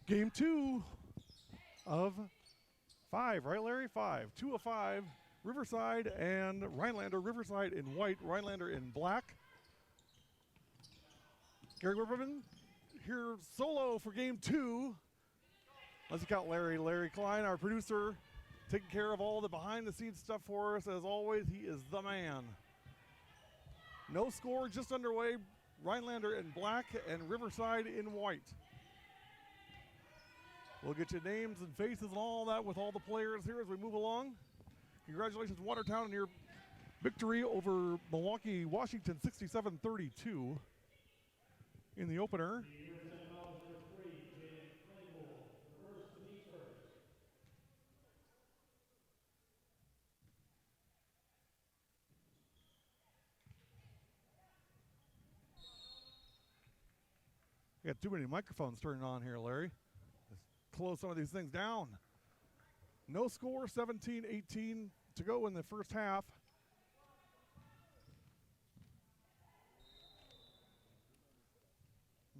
Game 2 of 5, right, Larry? 5. 2 of 5. Riverside and Rhinelander. Riverside in white, Rhinelander in black. Gary Whipperman here solo for game 2. Let's count Larry. Larry Klein, our producer, taking care of all the behind-the-scenes stuff for us. As always, he is the man. No score, just underway. Rhinelander in black and Riverside in white. We'll get you names and faces and all that with all the players here as we move along. Congratulations, Watertown, on your victory over Milwaukee, Washington, 67-32 in the opener. You got too many microphones turning on here, Larry. Let's close some of these things down. No score, 17-18 to go in the first half.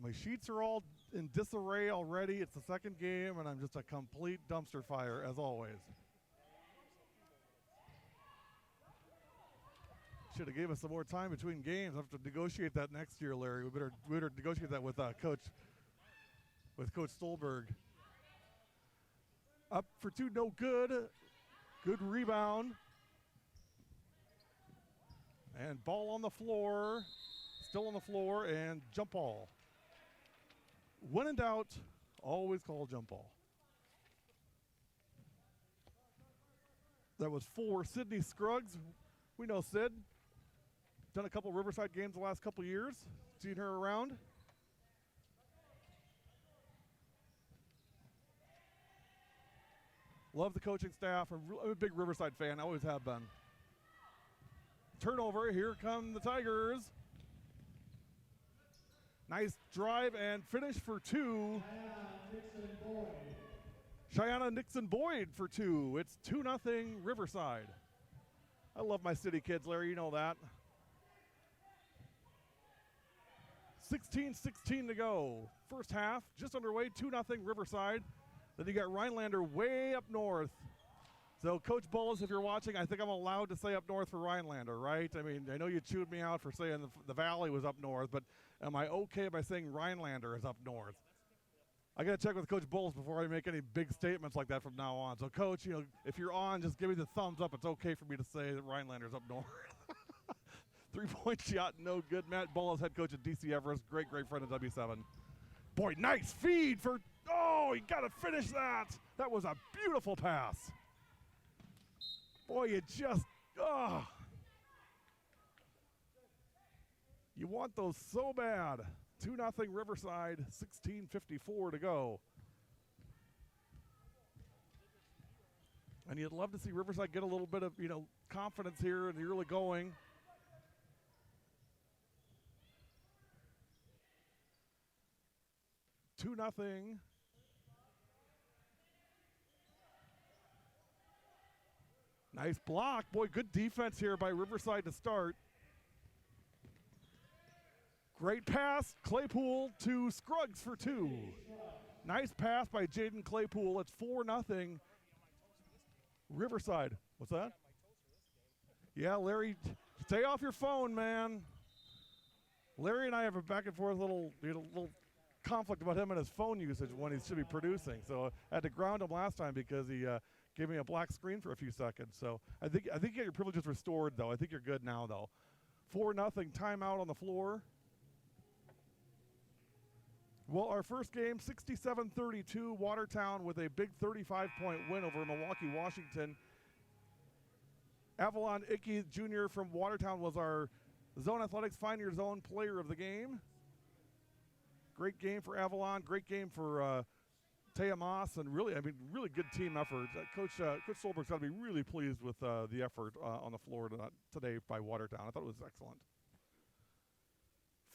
My sheets are all in disarray already. It's the second game, and I'm just a complete dumpster fire, as always. Should have gave us some more time between games. I have to negotiate that next year, Larry. We better negotiate that with Coach Stolberg. Up for 2, no good. Good rebound. And ball on the floor. Still on the floor, and jump ball. When in doubt, always call jump ball. That was for Sydney Scruggs. We know Sid. Done a couple Riverside games the last couple years. Seen her around. Love the coaching staff. I'm a big Riverside fan. I always have been. Turnover. Here come the Tigers. Nice drive and finish for 2. Cheyenne Nixon Boyd for 2. It's 2-0 Riverside. I love my city kids, Larry. You know that. 16-16 to go. First half, just underway, 2-0 Riverside. Then you got Rhinelander way up north. So, Coach Bullis, if you're watching, I think I'm allowed to say up north for Rhinelander, right? I mean, I know you chewed me out for saying the Valley was up north, but am I okay by saying Rhinelander is up north? I got to check with Coach Bullis before I make any big statements like that from now on. So, Coach, if you're on, just give me the thumbs up. It's okay for me to say that Rhinelander's up north. 3-point shot, no good. Matt Bullis, head coach at DC Everest, great friend of W7. Boy, nice feed for, you got to finish that. That was a beautiful pass. Boy, you just, you want those so bad. 2-0 Riverside, 16:54 to go. And you'd love to see Riverside get a little bit of, confidence here in the early going. Two nothing. Nice block. Boy, good defense here by Riverside to start. Great pass. Claypool to Scruggs for 2. Nice pass by Jaden Claypool. It's 4-0. Riverside. What's that? Yeah, Larry, stay off your phone, man. Larry and I have a back and forth little conflict about him and his phone usage when he should be producing. So I had to ground him last time because he gave me a black screen for a few seconds. So I think you get your privileges restored, though. I think you're good now, though. 4-0 timeout on the floor. Well, our first game, 67-32, Watertown with a big 35-point win over Milwaukee, Washington. Avalon Icky Jr. from Watertown was our Zone Athletics Find Your Zone player of the game. Great game for Avalon, great game for Taya Moss, and really good team effort. Coach Solberg's got to be really pleased with the effort on the floor today by Watertown. I thought it was excellent.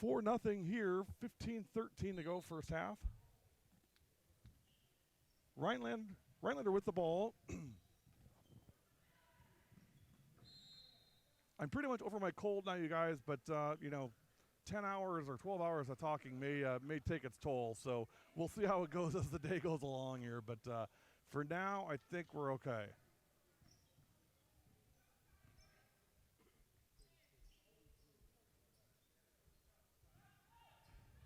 4-0 here, 15-13 to go first half. Rhinelander with the ball. I'm pretty much over my cold now, you guys, but, 10 hours or 12 hours of talking may take its toll. So we'll see how it goes as the day goes along here. But for now, I think we're okay.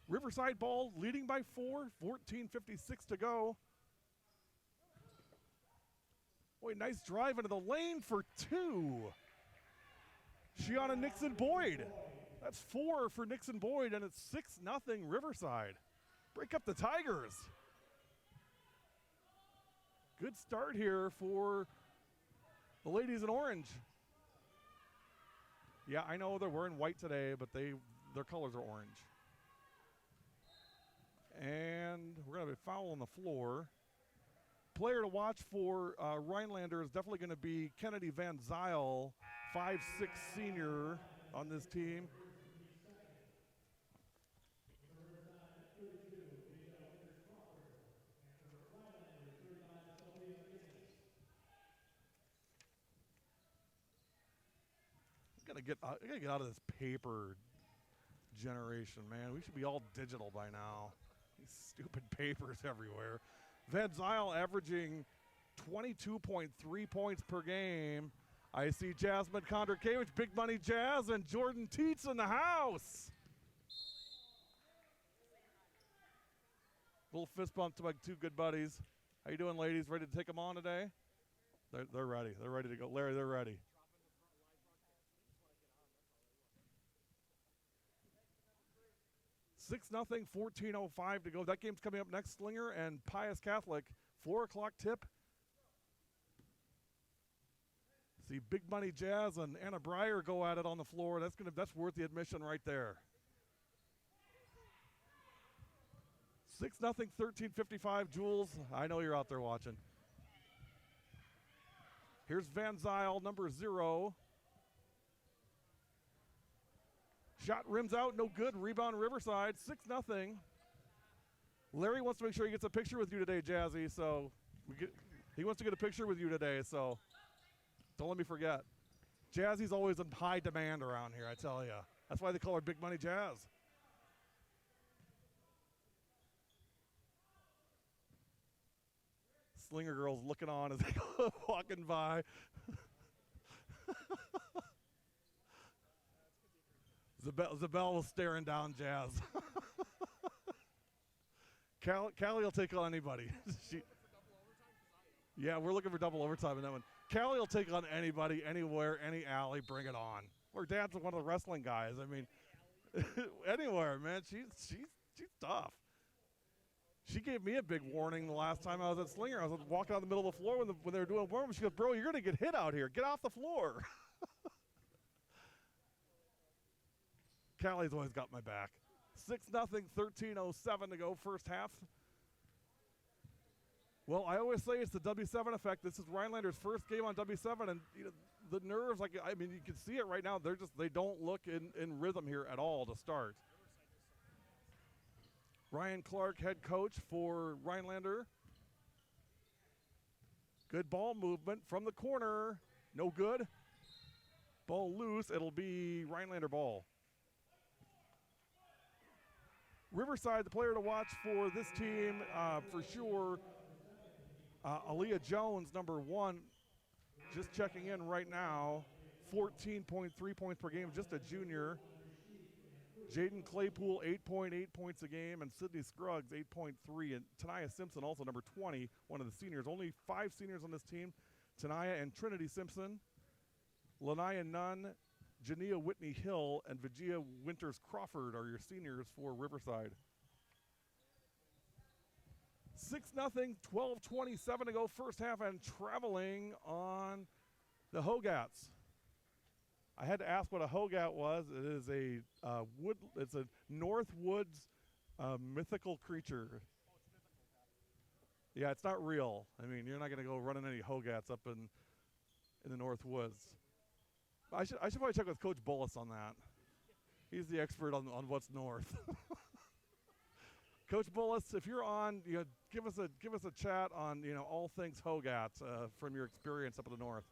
Riverside ball leading by 4, 14:56 to go. Boy, nice drive into the lane for 2. Shiana Nixon Boyd. That's 4 for Nixon Boyd, and it's 6-0 Riverside. Break up the Tigers. Good start here for the ladies in orange. Yeah, I know they're wearing white today, but their colors are orange. And we're going to be foul on the floor. Player to watch for Rhinelander is definitely going to be Kennedy Van Zyl, 5'6" senior on this team. I gotta get out of this paper generation, man. We should be all digital by now. These stupid papers everywhere. Van Zyl averaging 22.3 points per game. I see Jasmine Kondrakevich, Big Money Jazz, and Jordan Teets in the house. Little fist bump to my 2 good buddies. How you doing, ladies? Ready to take them on today? They're ready. They're ready to go. Larry, they're ready. Six nothing, 14:05 to go. That game's coming up next. Slinger and Pius Catholic, 4 o'clock tip. See Big Money Jazz and Anna Breyer go at it on the floor. That's worth the admission right there. 6-0, 13:55. Jules, I know you're out there watching. Here's Van Zyl, number 0. Shot rims out, no good. Rebound Riverside, 6-0. Larry wants to make sure he gets a picture with you today, Jazzy. So he wants to get a picture with you today. So don't let me forget. Jazzy's always in high demand around here, I tell you. That's why they call her Big Money Jazz. Slinger girls looking on as they go walking by. Zabel was staring down Jazz. Callie will take on anybody. Yeah, we're looking for double overtime in that one. Callie will take on anybody, anywhere, any alley, bring it on. Her dad's one of the wrestling guys. I mean, anywhere, man. She's tough. She gave me a big warning the last time I was at Slinger. I was walking out in the middle of the floor when they were doing warm-up. She goes, bro, you're going to get hit out here. Get off the floor. Callie's always got my back. 6-0, 13:07 to go, first half. Well, I always say it's the W7 effect. This is Rhinelander's first game on W7, and the nerves, you can see it right now. They don't look in rhythm here at all to start. Ryan Clark, head coach for Rhinelander. Good ball movement from the corner. No good. Ball loose. It'll be Rhinelander ball. Riverside, the player to watch for this team, for sure, Aaliyah Jones, number 1, just checking in right now. 14.3 points per game, just a junior. Jaden Claypool, 8.8 points a game, and Sydney Scruggs, 8.3. And Tanaya Simpson, also number 20, one of the seniors. Only 5 seniors on this team. Tanaya and Trinity Simpson. Lanaya Nunn, Jania Whitney Hill, and Vigia Winters Crawford are your seniors for Riverside. 6-0, 12:27 to go, first half, and traveling on the Hogats. I had to ask what a Hogat was. It is it's a North Woods mythical creature. Yeah, it's not real. I mean, you're not going to go running any Hogats up in the North Woods. I should probably check with Coach Bullis on that. He's the expert on what's north. Coach Bullis, if you're on, give us a chat on all things Hogats from your experience up in the north.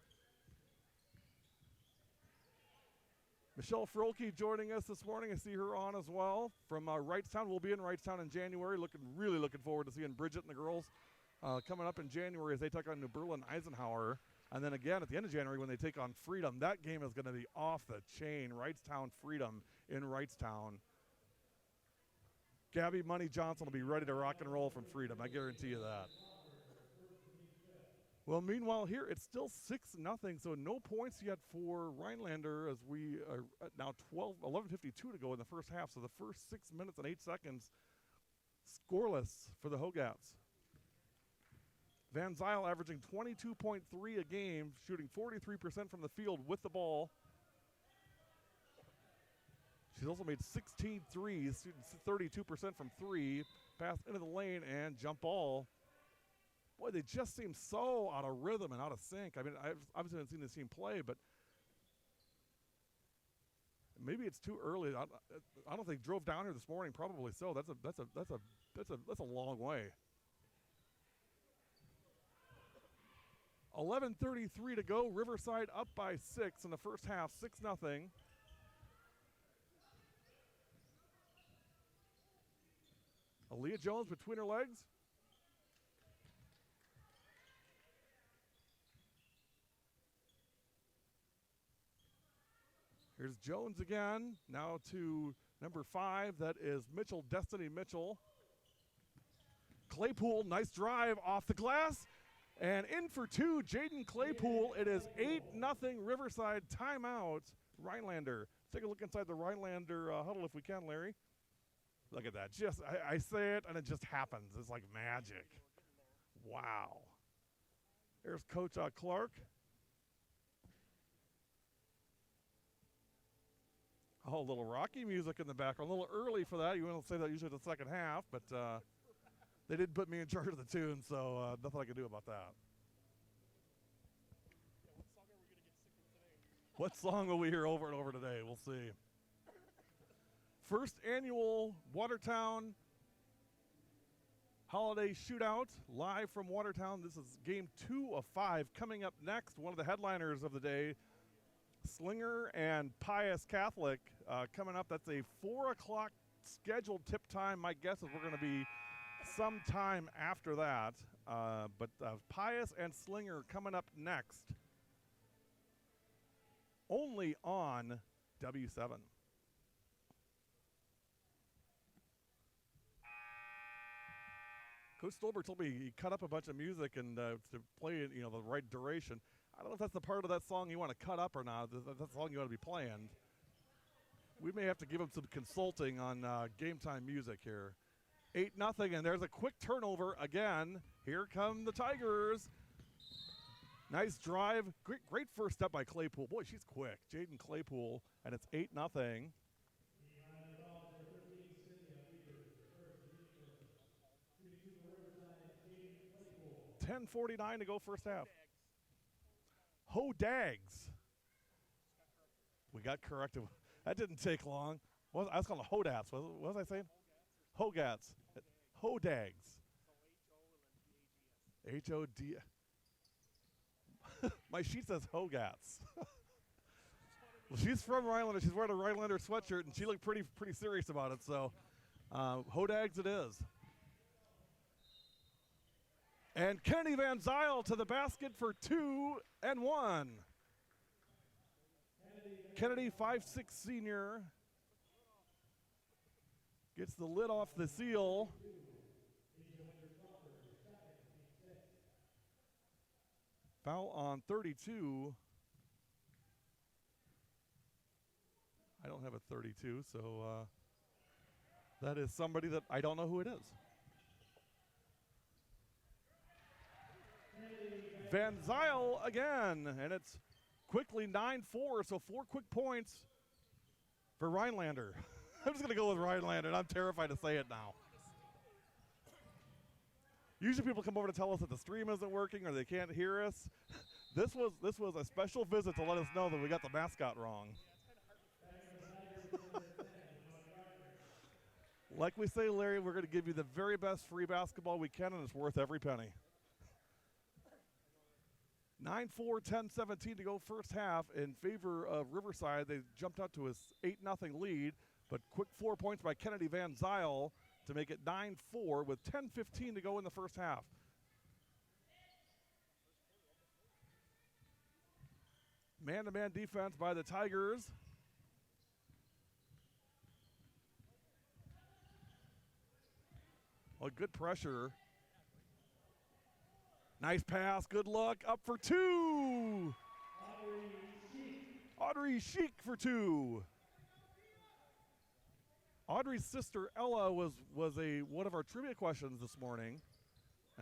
Michelle Frolke joining us this morning. I see her on as well from Wrightstown. We'll be in Wrightstown in January. Really looking forward to seeing Bridget and the girls coming up in January as they take on New Berlin Eisenhower. And then again at the end of January when they take on Freedom. That game is going to be off the chain. Wrightstown Freedom in Wrightstown. Gabby Money Johnson will be ready to rock and roll from Freedom. I guarantee you that. Well, meanwhile here, it's still 6-0, so no points yet for Rhinelander as we are at now 11:52 to go in the first half. So the first 6 minutes and 8 seconds, scoreless for the Hogats. Van Zyl averaging 22.3 a game, shooting 43% from the field with the ball. She's also made 16 threes, shooting 32% from three, pass into the lane and jump ball. Boy, they just seem so out of rhythm and out of sync. I mean, I've obviously haven't seen this team play, but maybe it's too early. I don't think drove down here this morning. Probably so. That's a long way. 11:33 to go. Riverside up by 6 in the first half. 6-0. Aaliyah Jones between her legs. Here's Jones again. Now to number 5. That is Mitchell, Destiny Mitchell. Claypool, nice drive off the glass. And in for 2, Jaden Claypool. It is 8-0 Riverside. Timeout, Rhinelander. Let's take a look inside the Rhinelander huddle if we can, Larry. Look at that. I say it, and it just happens. It's like magic. Wow. There's Coach Clark. Oh, a little Rocky music in the background. A little early for that. You want to say that usually the second half, but they did put me in charge of the tune, so nothing I can do about that. What song will we hear over and over today? We'll see. First annual Watertown Holiday Shootout, live from Watertown. This is game 2 of 5. Coming up next, one of the headliners of the day, Slinger and Pius Catholic coming up. That's a 4 o'clock scheduled tip time. My guess is we're going to be sometime after that. But Pius and Slinger coming up next. Only on W7. Coach Stolberg told me he cut up a bunch of music and to play it, the right duration. I don't know if that's the part of that song you want to cut up or not. That's the song you want to be playing. We may have to give him some consulting on game time music here. 8-0, and there's a quick turnover again. Here come the Tigers. Nice drive. Great first step by Claypool. Boy, she's quick. Jaden Claypool, and it's 8-0. 10:49 to go first half. Hodags. We got corrected. That didn't take long. I was calling it Hodats. What was I saying? Hogats. Hodags. H-O-D. My sheet says Hogats. Well, she's from Rhinelander. She's wearing a Rhinelander sweatshirt, and she looked pretty serious about it. So, Hodags it is. And Kennedy Van Zyl to the basket for 2 and 1. Kennedy, 5'6" senior, gets the lid off the seal. Foul on 32. I don't have a 32, so that is somebody that I don't know who it is. Van Zyl again, and it's quickly 9-4, so 4 quick points for Rhinelander. I'm just going to go with Rhinelander, and I'm terrified to say it now. Usually people come over to tell us that the stream isn't working or they can't hear us. This was a special visit to let us know that we got the mascot wrong. Like we say, Larry, we're going to give you the very best free basketball we can, and it's worth every penny. 9-4, 10-17 to go first half in favor of Riverside. They jumped out to a 8-0 lead, but quick 4 points by Kennedy Van Zyl to make it 9-4 with 10:15 to go in the first half. Man-to-man defense by the Tigers. Well, good pressure. Nice pass, good look, up for two. Audrey Sheik for two. Audrey's sister Ella was one of our trivia questions this morning,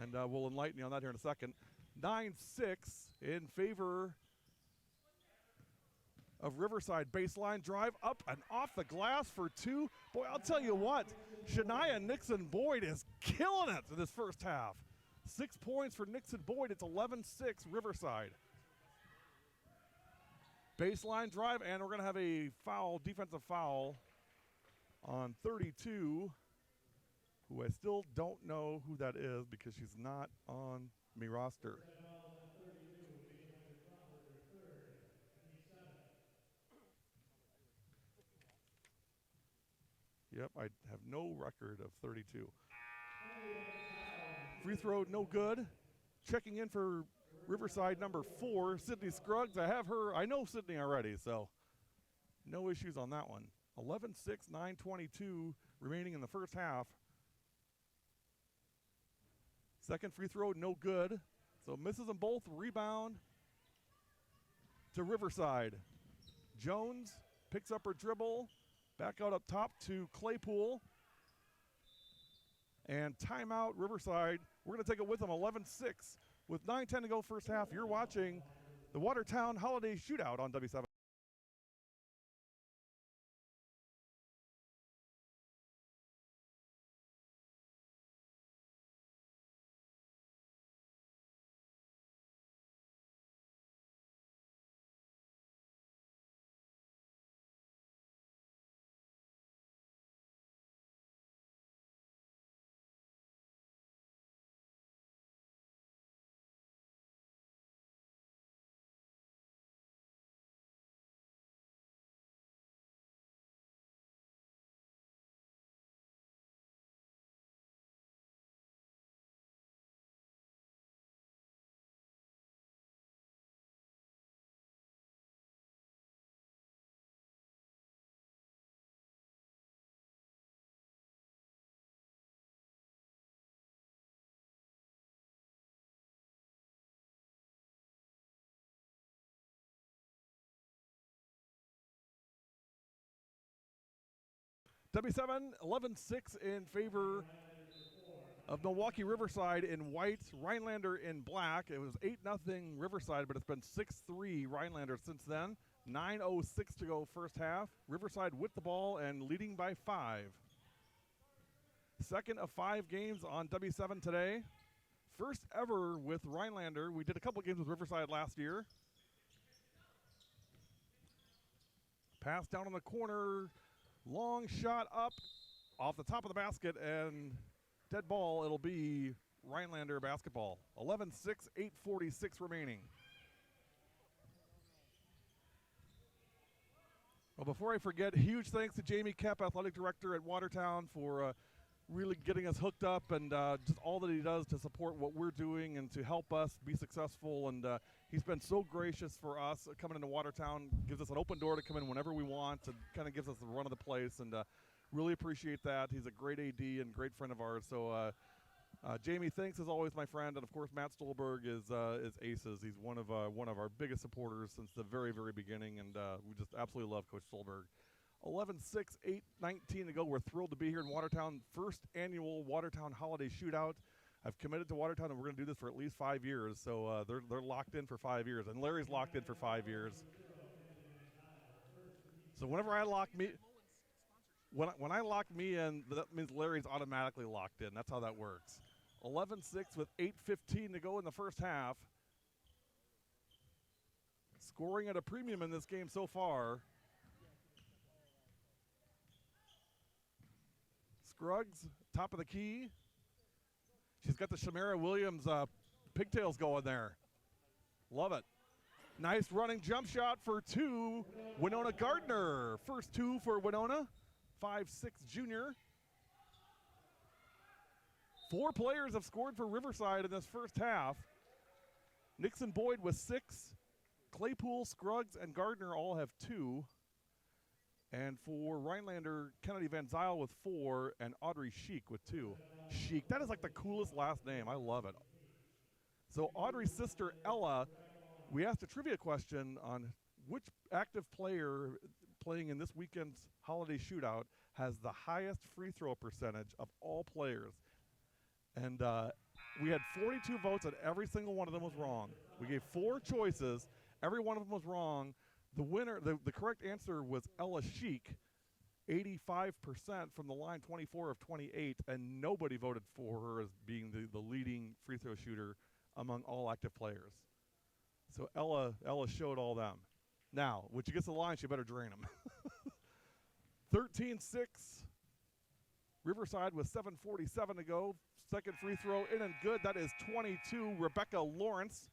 and we'll enlighten you on that here in a second. 9-6 in favor of Riverside. Baseline drive up and off the glass for two. Boy, I'll tell you what, Shania Nixon Boyd is killing it in this first half. 6 points for Nixon Boyd. It's 11-6 Riverside. Baseline drive, and we're going to have a foul, defensive foul on 32, who I still don't know who that is because she's not on my roster. Yep, I have no record of 32. Free throw, no good. Checking in for Riverside number 4, Sydney Scruggs. I know Sydney already, so no issues on that one. 11-6, 9:22 remaining in the first half. Second free throw, no good. So misses them both. Rebound to Riverside. Jones picks up her dribble. Back out up top to Claypool. And timeout, Riverside. We're going to take it with them, 11-6. With 9:10 to go first half, you're watching the Watertown Holiday Shootout on W7. W7, 11-6 in favor of Milwaukee Riverside in white, Rhinelander in black. It was 8-0 Riverside, but it's been 6-3 Rhinelander since then. 9:06 to go first half. Riverside with the ball and leading by 5. Second of 5 games on W7 today. First ever with Rhinelander. We did a couple games with Riverside last year. Pass down in the corner. Long shot up off the top of the basket and dead ball. It'll be Rhinelander basketball. 11-6, 8:46 remaining. Well, before I forget, huge thanks to Jamie Kep, athletic director at Watertown, for really getting us hooked up and just all that he does to support what we're doing and to help us be successful. And he's been so gracious for us coming into Watertown, gives us an open door to come in whenever we want, and kind of gives us the run of the place. And really appreciate that. He's a great AD and great friend of ours. So, Jamie, thanks as always, my friend. And of course, Matt Stolberg is aces. He's one of our biggest supporters since the very, very beginning, and we just absolutely love Coach Stolberg. 11-6, 8:19 to go. We're thrilled to be here in Watertown. First annual Watertown Holiday Shootout. I've committed to Watertown, and we're going to do this for at least 5 years. So they're locked in for 5 years, and Larry's locked in for 5 years. So whenever I lock me, when I lock me in, that means Larry's automatically locked in. That's how that works. 11-6 with 8:15 to go in the first half. Scoring at a premium in this game so far. Scruggs, top of the key. She's got the Shamara Williams pigtails going there. Love it. Nice running jump shot for two. Winona Gardner. First two for Winona. 5'6" junior. 4 players have scored for Riverside in this first half. Nixon Boyd with 6. Claypool, Scruggs, and Gardner all have 2. And for Rhinelander, Kennedy Van Zyl with 4, and Audrey Sheik with 2. Sheik, that is like the coolest last name. I love it. So Audrey's sister, Ella, we asked a trivia question on which active player playing in this weekend's holiday shootout has the highest free throw percentage of all players. And we had 42 votes, and every single one of them was wrong. We gave 4 choices. Every one of them was wrong. The winner, the correct answer was Ella Sheik, 85% from the line, 24 of 28, and nobody voted for her as being the leading free throw shooter among all active players. So Ella showed all them. Now, when she gets to the line, she better drain them. 13-6. Riverside with 7:47 to go. Second free throw in and good. That is 22. Rebecca Lawrence.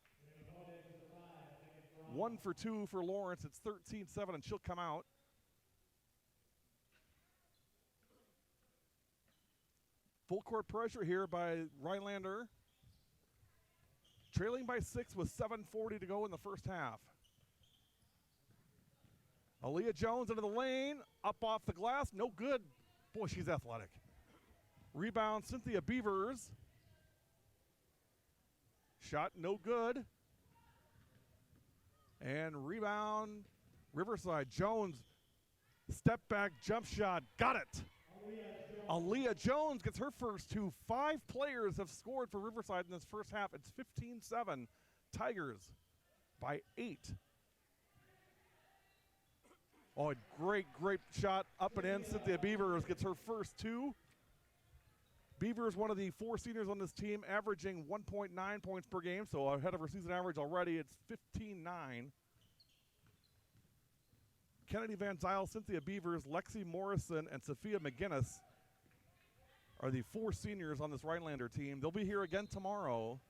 1 for 2 for Lawrence. It's 13-7, and she'll come out. Full court pressure here by Rhinelander. Trailing by 6 with 7:40 to go in the first half. Aaliyah Jones into the lane. Up off the glass. No good. Boy, she's athletic. Rebound, Cynthia Beavers. Shot no good. And rebound, Riverside. Jones, step back, jump shot, got it. Aaliyah Jones gets her first 2. 5 players have scored for Riverside in this first half. It's 15-7. Tigers by 8. Oh, a great shot up and in. Cynthia Beavers gets her first 2. Beavers, one of the 4 seniors on this team, averaging 1.9 points per game, so ahead of her season average already. It's 15-9. Kennedy Van Zyl, Cynthia Beavers, Lexi Morrison, and Sophia McGinnis are the 4 seniors on this Rhinelander team. They'll be here again tomorrow.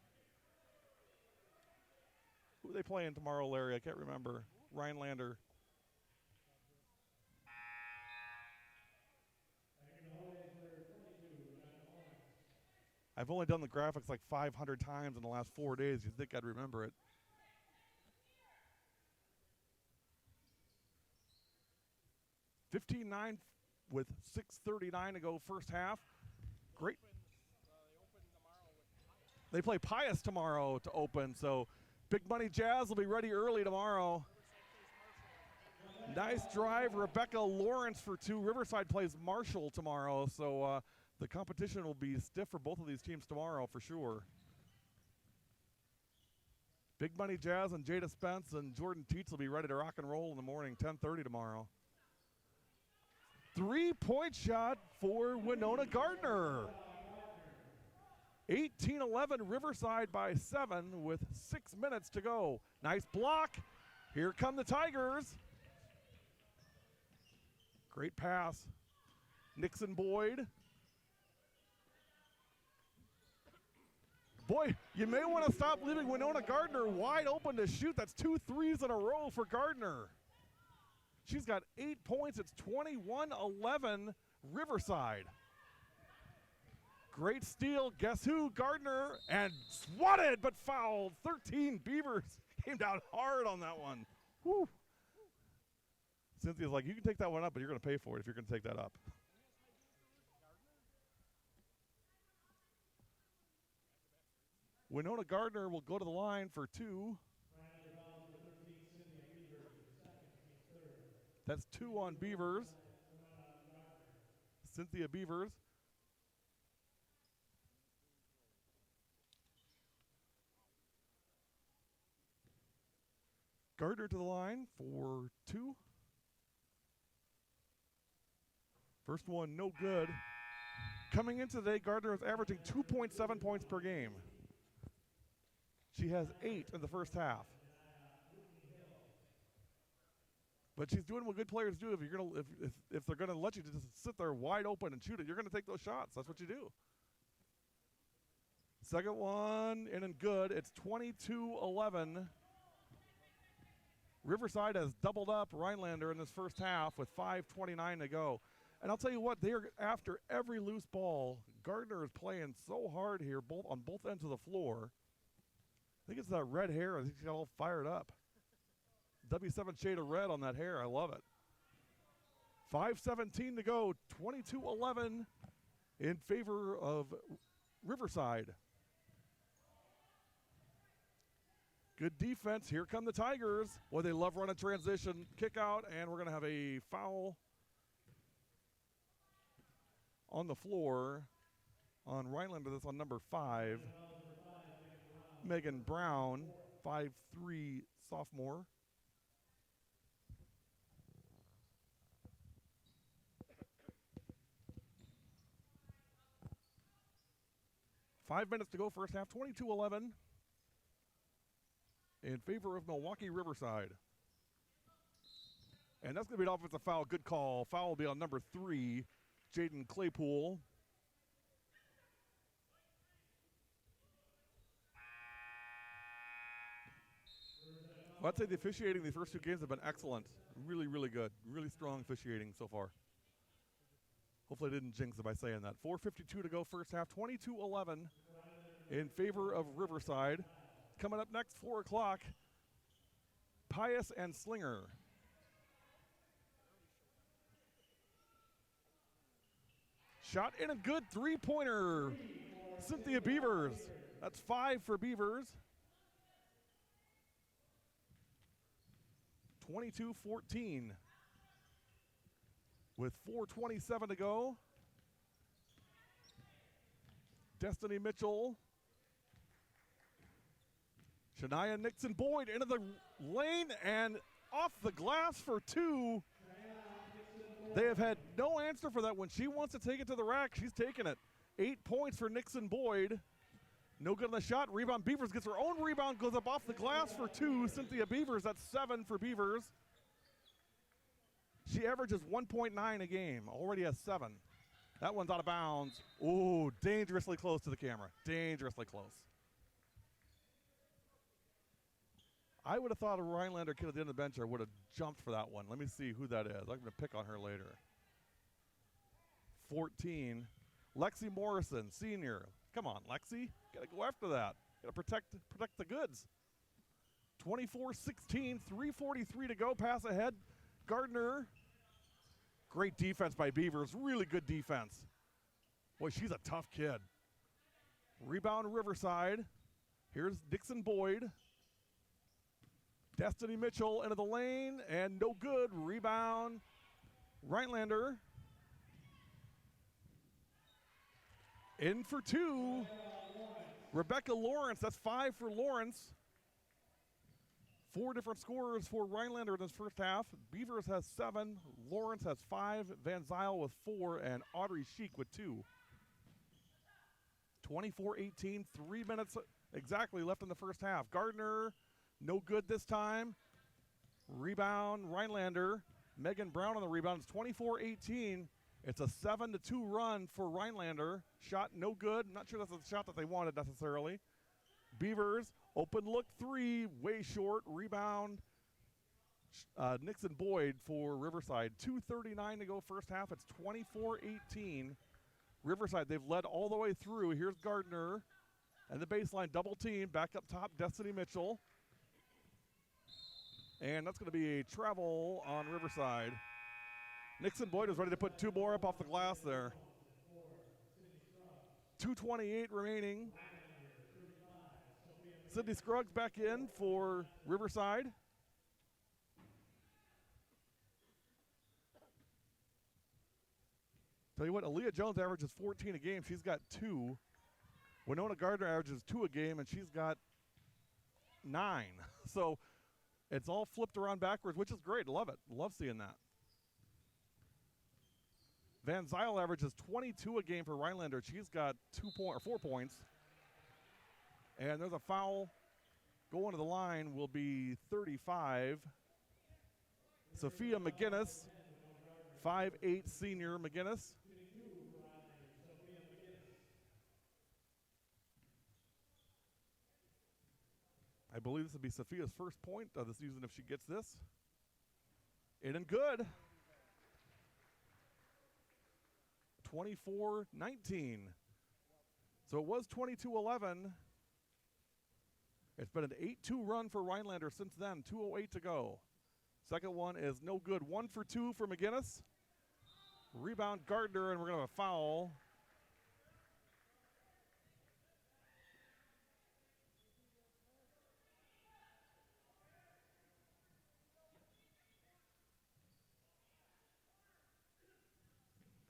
Who are they playing tomorrow, Larry? I can't remember. Rhinelander. I've only done the graphics like 500 times in the last 4 days. You'd think I'd remember it. $15-9 with 6:39 to go first half. Great. They play Pius tomorrow to open, so Big Money Jazz will be ready early tomorrow. Nice drive, Rebecca Lawrence for 2. Riverside plays Marshall tomorrow, so the competition will be stiff for both of these teams tomorrow for sure. Big Money Jazz and Jada Spence and Jordan Teets will be ready to rock and roll in the morning, 10:30 tomorrow. 3-point shot for Winona Gardner. 18-11, Riverside by 7 with 6 minutes to go. Nice block. Here come the Tigers. Great pass. Nixon Boyd. Boy, you may want to stop leaving Winona Gardner wide open to shoot. That's 2 threes in a row for Gardner. She's got 8 points. It's 21-11 Riverside. Great steal. Guess who? Gardner. And swatted but fouled. 13 Beavers came down hard on that one. Whew. Cynthia's like, you can take that one up, but you're going to pay for it if you're going to take that up. Winona Gardner will go to the line for 2. That's 2 on Beavers. Cynthia Beavers. Gardner to the line for 2. First one, no good. Coming into today, Gardner is averaging 2.7 points per game. She has 8 in the first half. But she's doing what good players do. If they're gonna let you just sit there wide open and shoot it, you're gonna take those shots. That's what you do. Second one in and good. It's 22-11 Riverside has doubled up Rhinelander in this first half with 5:29 to go. And I'll tell you what, they're after every loose ball. Gardner is playing so hard here, on both ends of the floor. I think it's that red hair. I think he's got all fired up. W7 shade of red on that hair. I love it. 5:17 to go. 22-11 in favor of Riverside. Good defense. Here come the Tigers. Boy, they love running transition. Kick out, and we're going to have a foul on the floor on Rhinelander. That's on number 5. Megan Brown, 5'3" sophomore. Five minutes to go first half, 22-11 in favor of Milwaukee Riverside. And that's going to be an offensive foul. Good call. Foul will be on number 3, Jaden Claypool. Well, I'd say the officiating the first 2 games have been excellent. Really, really good. Really strong officiating so far. Hopefully I didn't jinx it by saying that. 4:52 to go first half, 22-11 in favor of Riverside. Coming up next, 4 o'clock, Pius and Slinger. Shot in a good 3-pointer. Cynthia Beavers. That's 5 for Beavers. 22-14. With 4:27 to go. Destiny Mitchell. Shania Nixon Boyd into the lane and off the glass for 2. They have had no answer for that. When she wants to take it to the rack, she's taking it. 8 points for Nixon Boyd. No good on the shot. Rebound. Beavers gets her own rebound, goes up off the glass for 2. Cynthia Beavers, that's 7 for Beavers. She averages 1.9 a game, already has 7. That one's out of bounds. Ooh, dangerously close to the camera. Dangerously close. I would have thought a Rhinelander kid at the end of the bench would have jumped for that one. Let me see who that is. I'm going to pick on her later. 14, Lexi Morrison, senior. Come on, Lexi. Got to go after that. Got to protect the goods. 24-16, 3:43 to go. Pass ahead. Gardner. Great defense by Beavers. Really good defense. Boy, she's a tough kid. Rebound Riverside. Here's Dixon Boyd. Destiny Mitchell into the lane, and no good. Rebound, Rhinelander. In for 2. Rebecca Lawrence, that's 5 for Lawrence. 4 different scorers for Rhinelander in this first half. Beavers has 7, Lawrence has 5, Van Zyl with 4, and Audrey Sheik with 2. 24-18, 3 minutes exactly left in the first half. Gardner, no good this time. Rebound, Rhinelander. Megan Brown on the rebound. It's 24-18. It's a 7-2 run for Rhinelander. Shot no good. Not sure that's the shot that they wanted necessarily. Beavers, open look 3, way short. Rebound, Nixon Boyd for Riverside. 2:39 to go first half. It's 24-18. Riverside, they've led all the way through. Here's Gardner. And the baseline double team. Back up top, Destiny Mitchell. And that's going to be a travel on Riverside. Nixon Boyd is ready to put 2 more up off the glass there. 2:28 remaining. Sydney Scruggs back in for Riverside. Tell you what, Aaliyah Jones averages 14 a game. She's got 2. Winona Gardner averages 2 a game, and she's got 9. So it's all flipped around backwards, which is great. Love it. Love seeing that. Van Zyl averages 22 a game for Rhinelander. She's got 4 points. And there's a foul. Going to the line will be 35. Sophia McGinnis, 5'8" senior McGinnis. I believe this will be Sophia's first point of the season if she gets this. In and good. 24-19. So it was 22-11. It's been an 8-2 run for Rhinelander since then. 2:08 to go. Second one is no good. 1 for 2 for McGinnis. Rebound Gardner, and we're going to have a foul.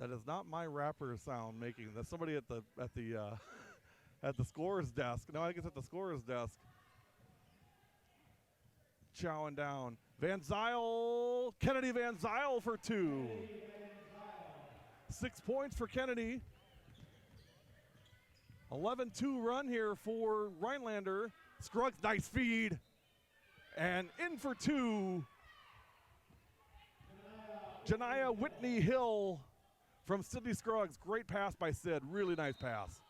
That is not my rapper sound making. That's somebody at the at the scorer's desk. No, I think it's at the scorer's desk. Chowing down. Van Zyl, Kennedy Van Zyl for 2. 6 points for Kennedy. 11-2 run here for Rhinelander. Scruggs, nice feed. And in for 2. Janiyah Whitney Hill from Sydney Scruggs. Great pass by Sid. Really nice pass.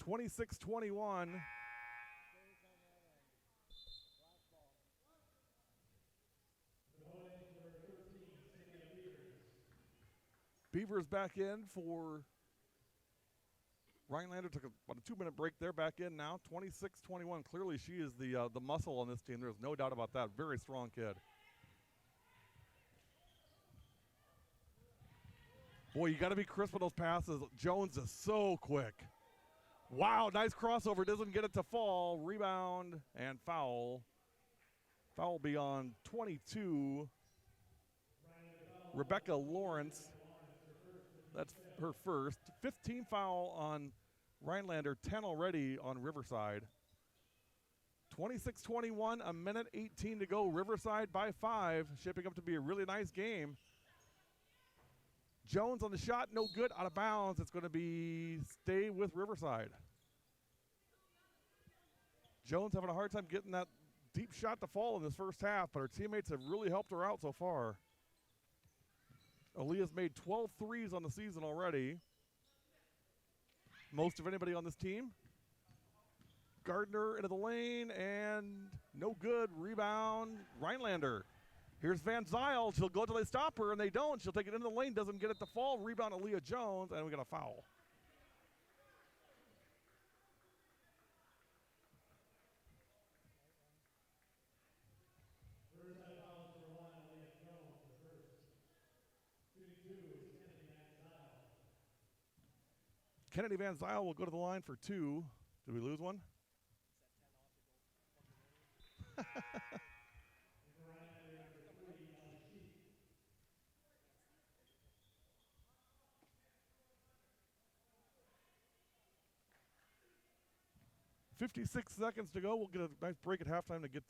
26-21. Beavers back in for Rhinelander. Took about a 2-minute break there. Back in now. 26-21. Clearly she is the muscle on this team. There's no doubt about that. Very strong kid. Boy, you got to be crisp with those passes. Jones is so quick. Wow, nice crossover. Doesn't get it to fall. Rebound and foul. Foul beyond 22. Rebecca Lawrence. That's her first. 15 foul on Rhinelander, 10 already on Riverside. 26-21, a minute 18 to go. Riverside by 5, shaping up to be a really nice game. Jones on the shot, no good, out of bounds. It's going to be stay with Riverside. Jones having a hard time getting that deep shot to fall in this first half, but her teammates have really helped her out so far. Aaliyah's made 12 threes on the season already. Most of anybody on this team. Gardner into the lane, and no good. Rebound, Rhinelander. Here's Van Zyl. She'll go till they stop her, and they don't. She'll take it into the lane, doesn't get it to fall. Rebound, Aaliyah Jones, and we got a foul. Kennedy Van Zyl will go to the line for 2. Did we lose one? 56 seconds to go. We'll get a nice break at halftime to get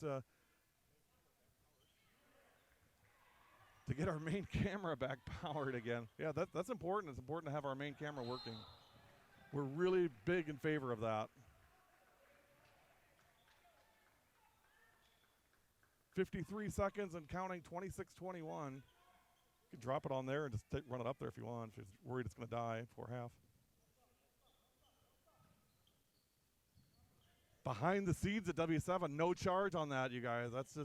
our main camera back powered again. Yeah, that's important. It's important to have our main camera working. We're really big in favor of that. 53 seconds and counting, 26-21. You can drop it on there and just run it up there if you want, if you're worried it's going to die before half. Behind the scenes at W7, no charge on that, you guys. That's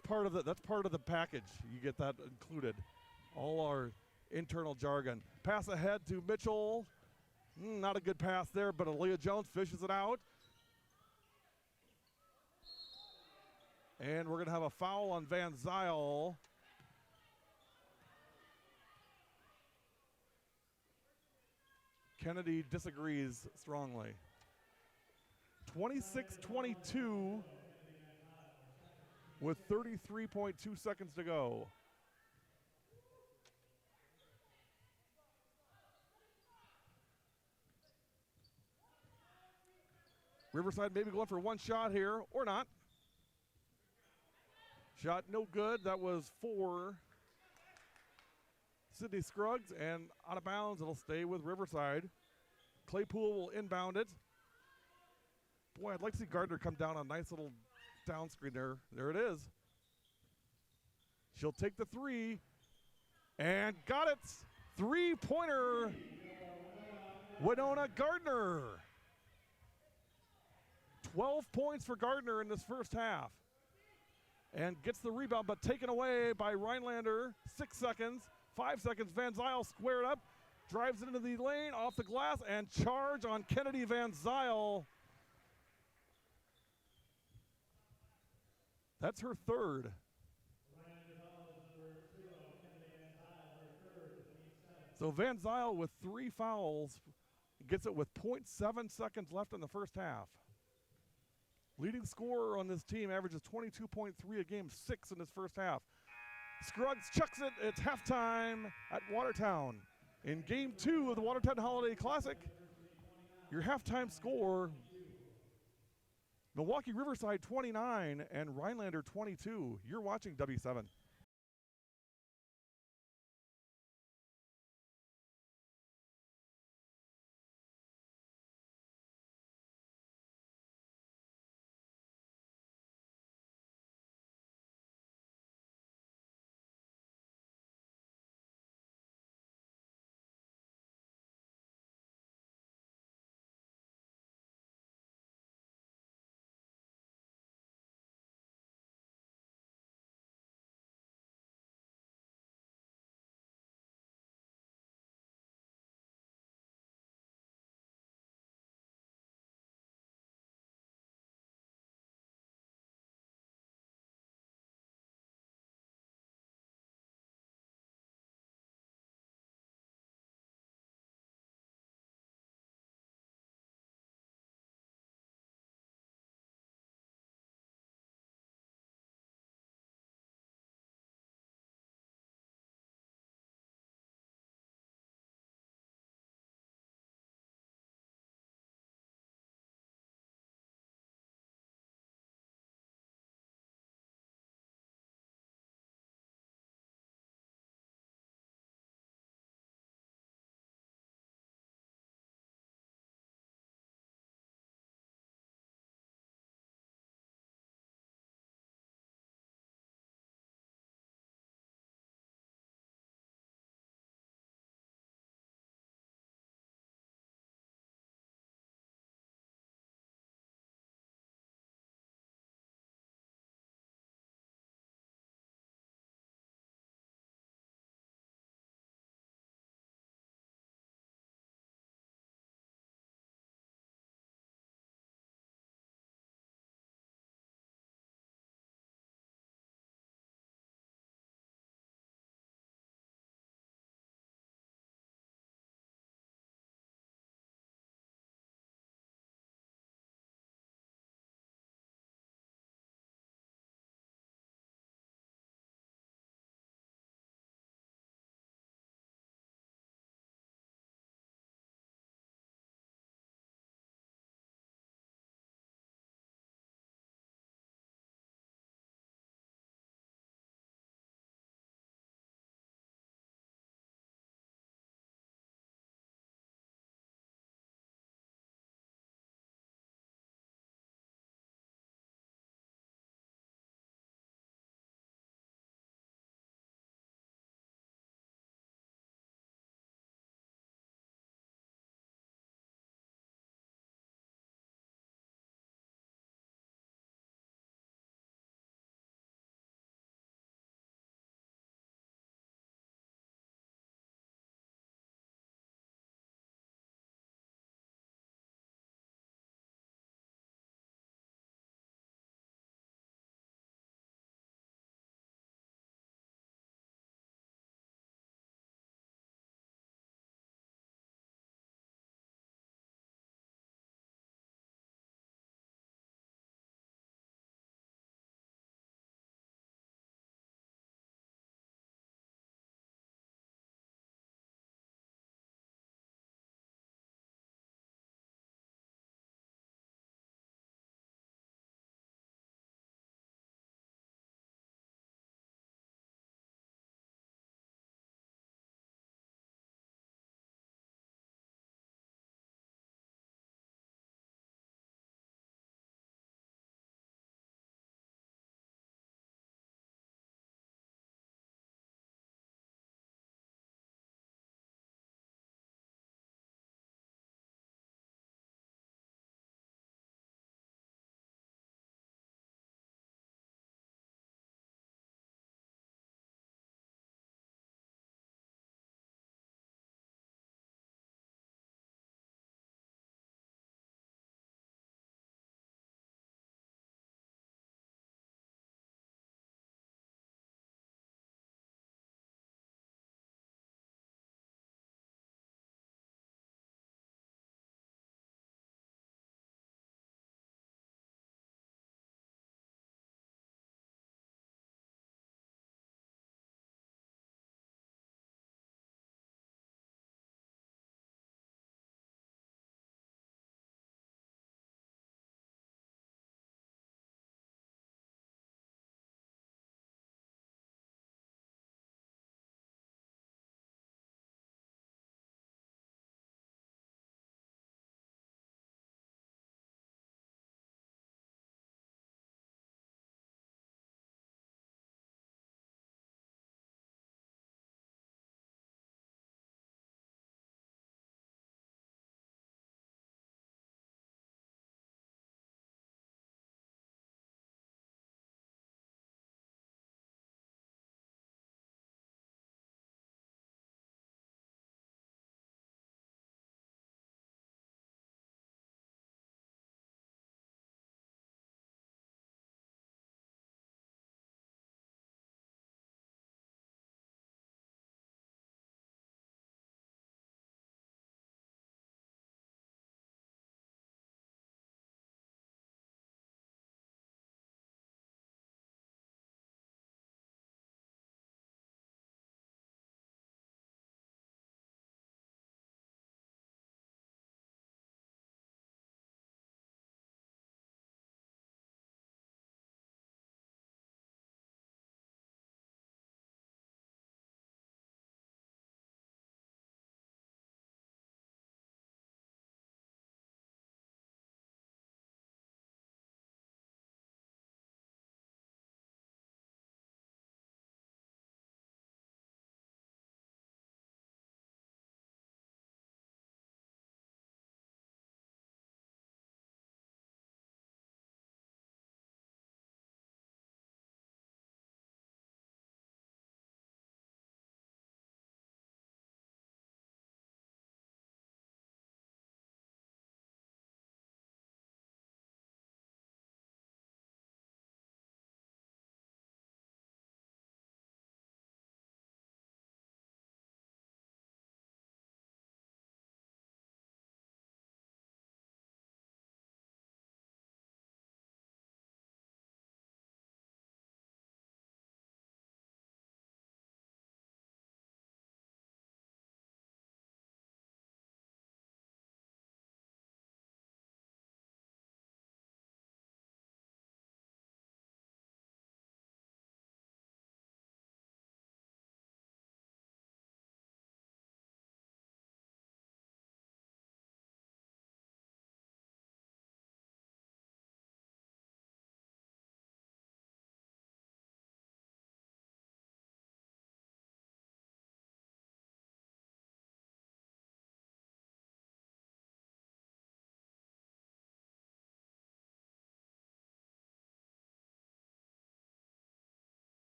part of the package. You get that included. All our internal jargon. Pass ahead to Mitchell. Not a good pass there, but Aaliyah Jones fishes it out. And we're going to have a foul on Van Zyl. Kennedy disagrees strongly. 26-22 with 33.2 seconds to go. Riverside maybe going for one shot here, or not. Shot no good. That was for Sydney Scruggs, and out of bounds. It'll stay with Riverside. Claypool will inbound it. Boy, I'd like to see Gardner come down on a nice little down screen there. There it is. She'll take the 3, and got it. 3-pointer, Winona Gardner. 12 points for Gardner in this first half. And gets the rebound, but taken away by Rhinelander. 6 seconds, 5 seconds. Van Zyl squared up, drives it into the lane, off the glass, and charge on Kennedy Van Zyl. That's her third. So Van Zyl with 3 fouls gets it with 0.7 seconds left in the first half. Leading scorer on this team averages 22.3 a game, 6 in this first half. Scruggs chucks it. It's halftime at Watertown. In Game 2 of the Watertown Holiday Classic, your halftime score, Milwaukee Riverside 29 and Rhinelander 22. You're watching W7.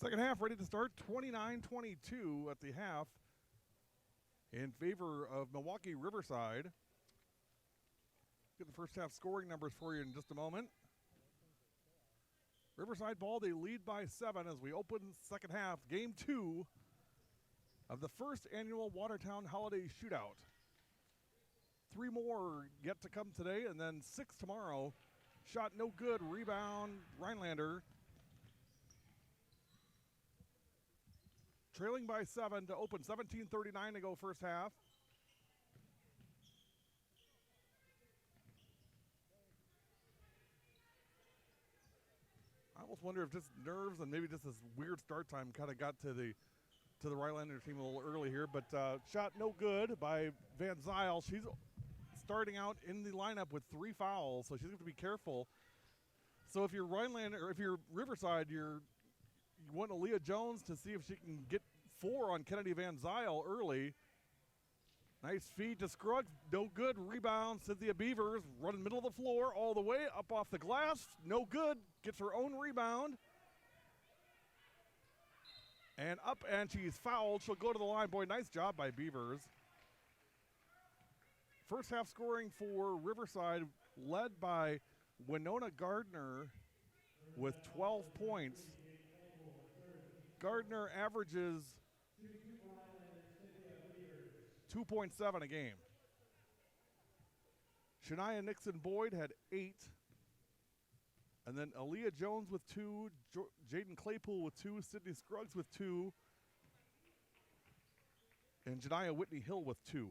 Second half ready to start, 29-22 at the half in favor of Milwaukee Riverside. Get the first half scoring numbers for you in just a moment. Riverside ball, they lead by 7 as we open second half, game 2 of the first annual Watertown Holiday Shootout. 3 more yet to come today, and then 6 tomorrow. Shot no good, rebound, Rhinelander. Trailing by 7 to open, 17:39 to go first half. I almost wonder if just nerves and maybe just this weird start time kind of got to the Rhinelander team a little early here, but shot no good by Van Zyl. She's starting out in the lineup with 3 fouls, so she's going to be careful. So if you're Rhinelander, or if you're Riverside, you want Aaliyah Jones to see if she can get 4 on Kennedy Van Zyl early. Nice feed to Scruggs, no good. Rebound, Cynthia Beavers running middle of the floor all the way up off the glass, no good. Gets her own rebound. And up, and she's fouled. She'll go to the line. Boy, nice job by Beavers. First half scoring for Riverside led by Winona Gardner with 12 points. Gardner averages 2.7 a game. Shania Nixon-Boyd had 8. And then Aaliyah Jones with 2, Jaden Claypool with 2, Sydney Scruggs with 2, and Janiah Whitney Hill with 2.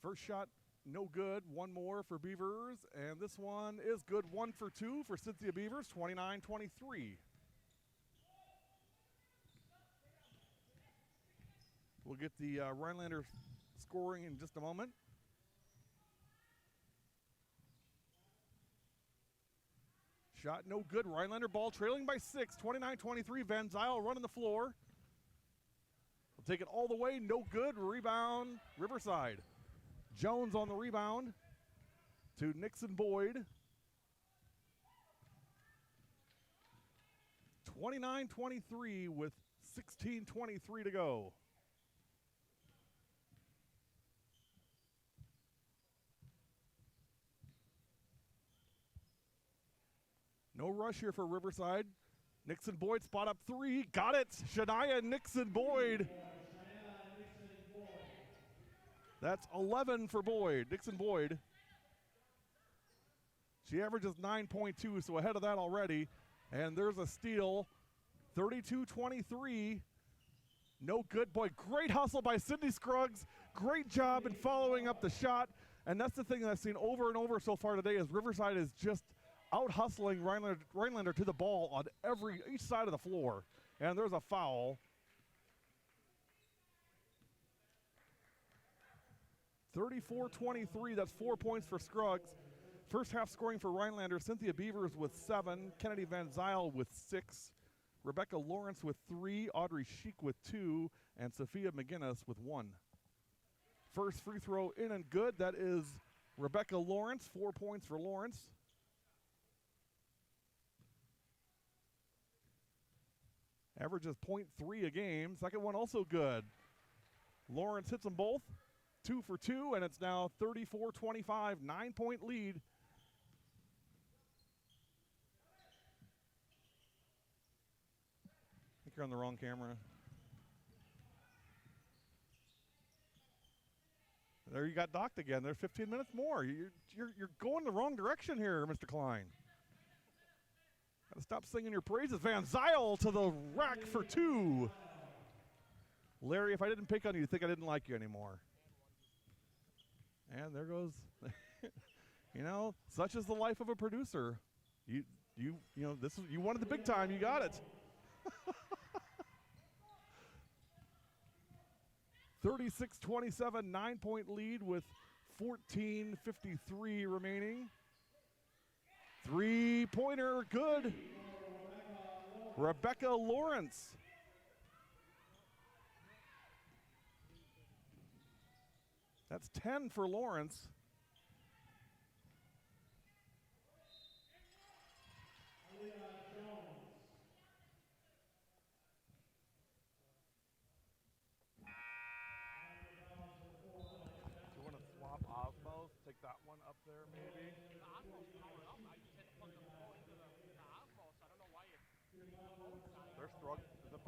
First shot, no good. 1 more for Beavers, and this one is good. 1 for 2 for Cynthia Beavers, 29-23. We'll get the Rhinelander scoring in just a moment. Shot no good. Rhinelander ball trailing by 6, 29-23. Van Zyl running the floor. Will take it all the way, no good. Rebound, Riverside. Jones on the rebound to Nixon-Boyd. 29-23 with 16:23 to go. No rush here for Riverside. Nixon-Boyd spot up 3, got it. Shania Nixon-Boyd. That's 11 for Boyd, Nixon-Boyd. She averages 9.2, so ahead of that already. And there's a steal, 32-23. No good, boy, great hustle by Sydney Scruggs. Great job in following up the shot. And that's the thing that I've seen over and over so far today is Riverside is just out hustling Rhinelander to the ball on each side of the floor. And there's a foul. 34-23, that's 4 points for Scruggs. First half scoring for Rhinelander, Cynthia Beavers with 7, Kennedy Van Zyl with 6, Rebecca Lawrence with 3, Audrey Sheik with 2, and Sophia McGinnis with 1. First free throw in and good, that is Rebecca Lawrence, 4 points for Lawrence. Averages 0.3 a game. Second one also good. Lawrence hits them both. 2 for 2, and it's now 34-25, 9-point lead. I think you're on the wrong camera. There you got docked again. There's 15 minutes more. You're going the wrong direction here, Mr. Klein. Gotta stop singing your praises. Van Zyl to the rack for 2. Larry, if I didn't pick on you, you'd think I didn't like you anymore. And there goes, you know, such is the life of a producer. You know, this is, you wanted the big time, you got it. 36-27, 9-point lead with 14:53 remaining. 3-pointer, good. Rebecca Lawrence. That's 10 for Lawrence.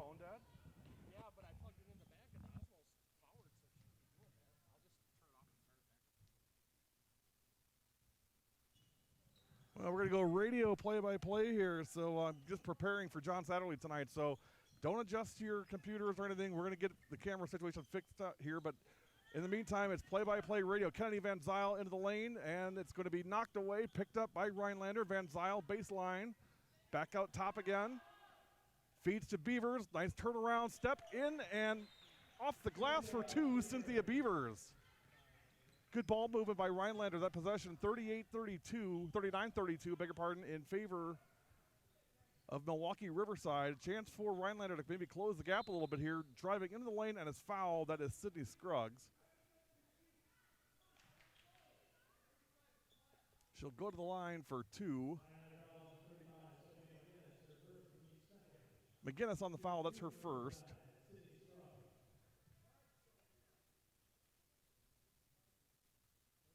phone dead? Yeah, but I plugged it in the back and the Osmo's powered, so it shouldn't be doing that. I'll just turn it off and start it back. Well, we're going to go radio play-by-play here. So I'm just preparing for John Satterley tonight. So don't adjust your computers or anything. We're going to get the camera situation fixed out here. But in the meantime, it's play-by-play radio. Kennedy Van Zyl into the lane, and it's going to be knocked away, picked up by Rhinelander. Van Zyl baseline, back out top again. Feeds to Beavers. Nice turnaround, step in, and off the glass for two, Cynthia Beavers. Good ball movement by Rhinelander. That possession, 39-32, beg your pardon, in favor of Milwaukee Riverside. Chance for Rhinelander to maybe close the gap a little bit here. Driving into the lane, and it's foul. That is Sydney Scruggs. She'll go to the line for two. McGinnis on the foul. That's her first.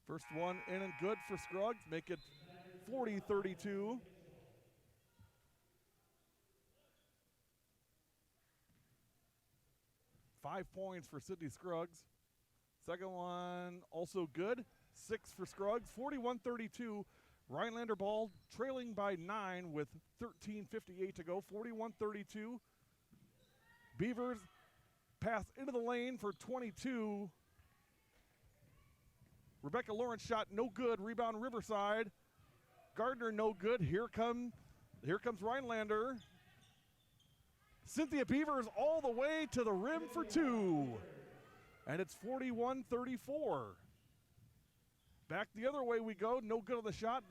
First one in and good for Scruggs. Make it 40-32. Five points for Sydney Scruggs. Second one also good. 6 for Scruggs. 41-32. Rhinelander ball trailing by 9 with 13:58 to go. 41-32. Beavers pass into the lane for 22. Rebecca Lawrence shot no good. Rebound Riverside. Gardner no good. Here comes Rhinelander. Cynthia Beavers all the way to the rim for two. And it's 41-34. Back the other way we go. No good on the shot.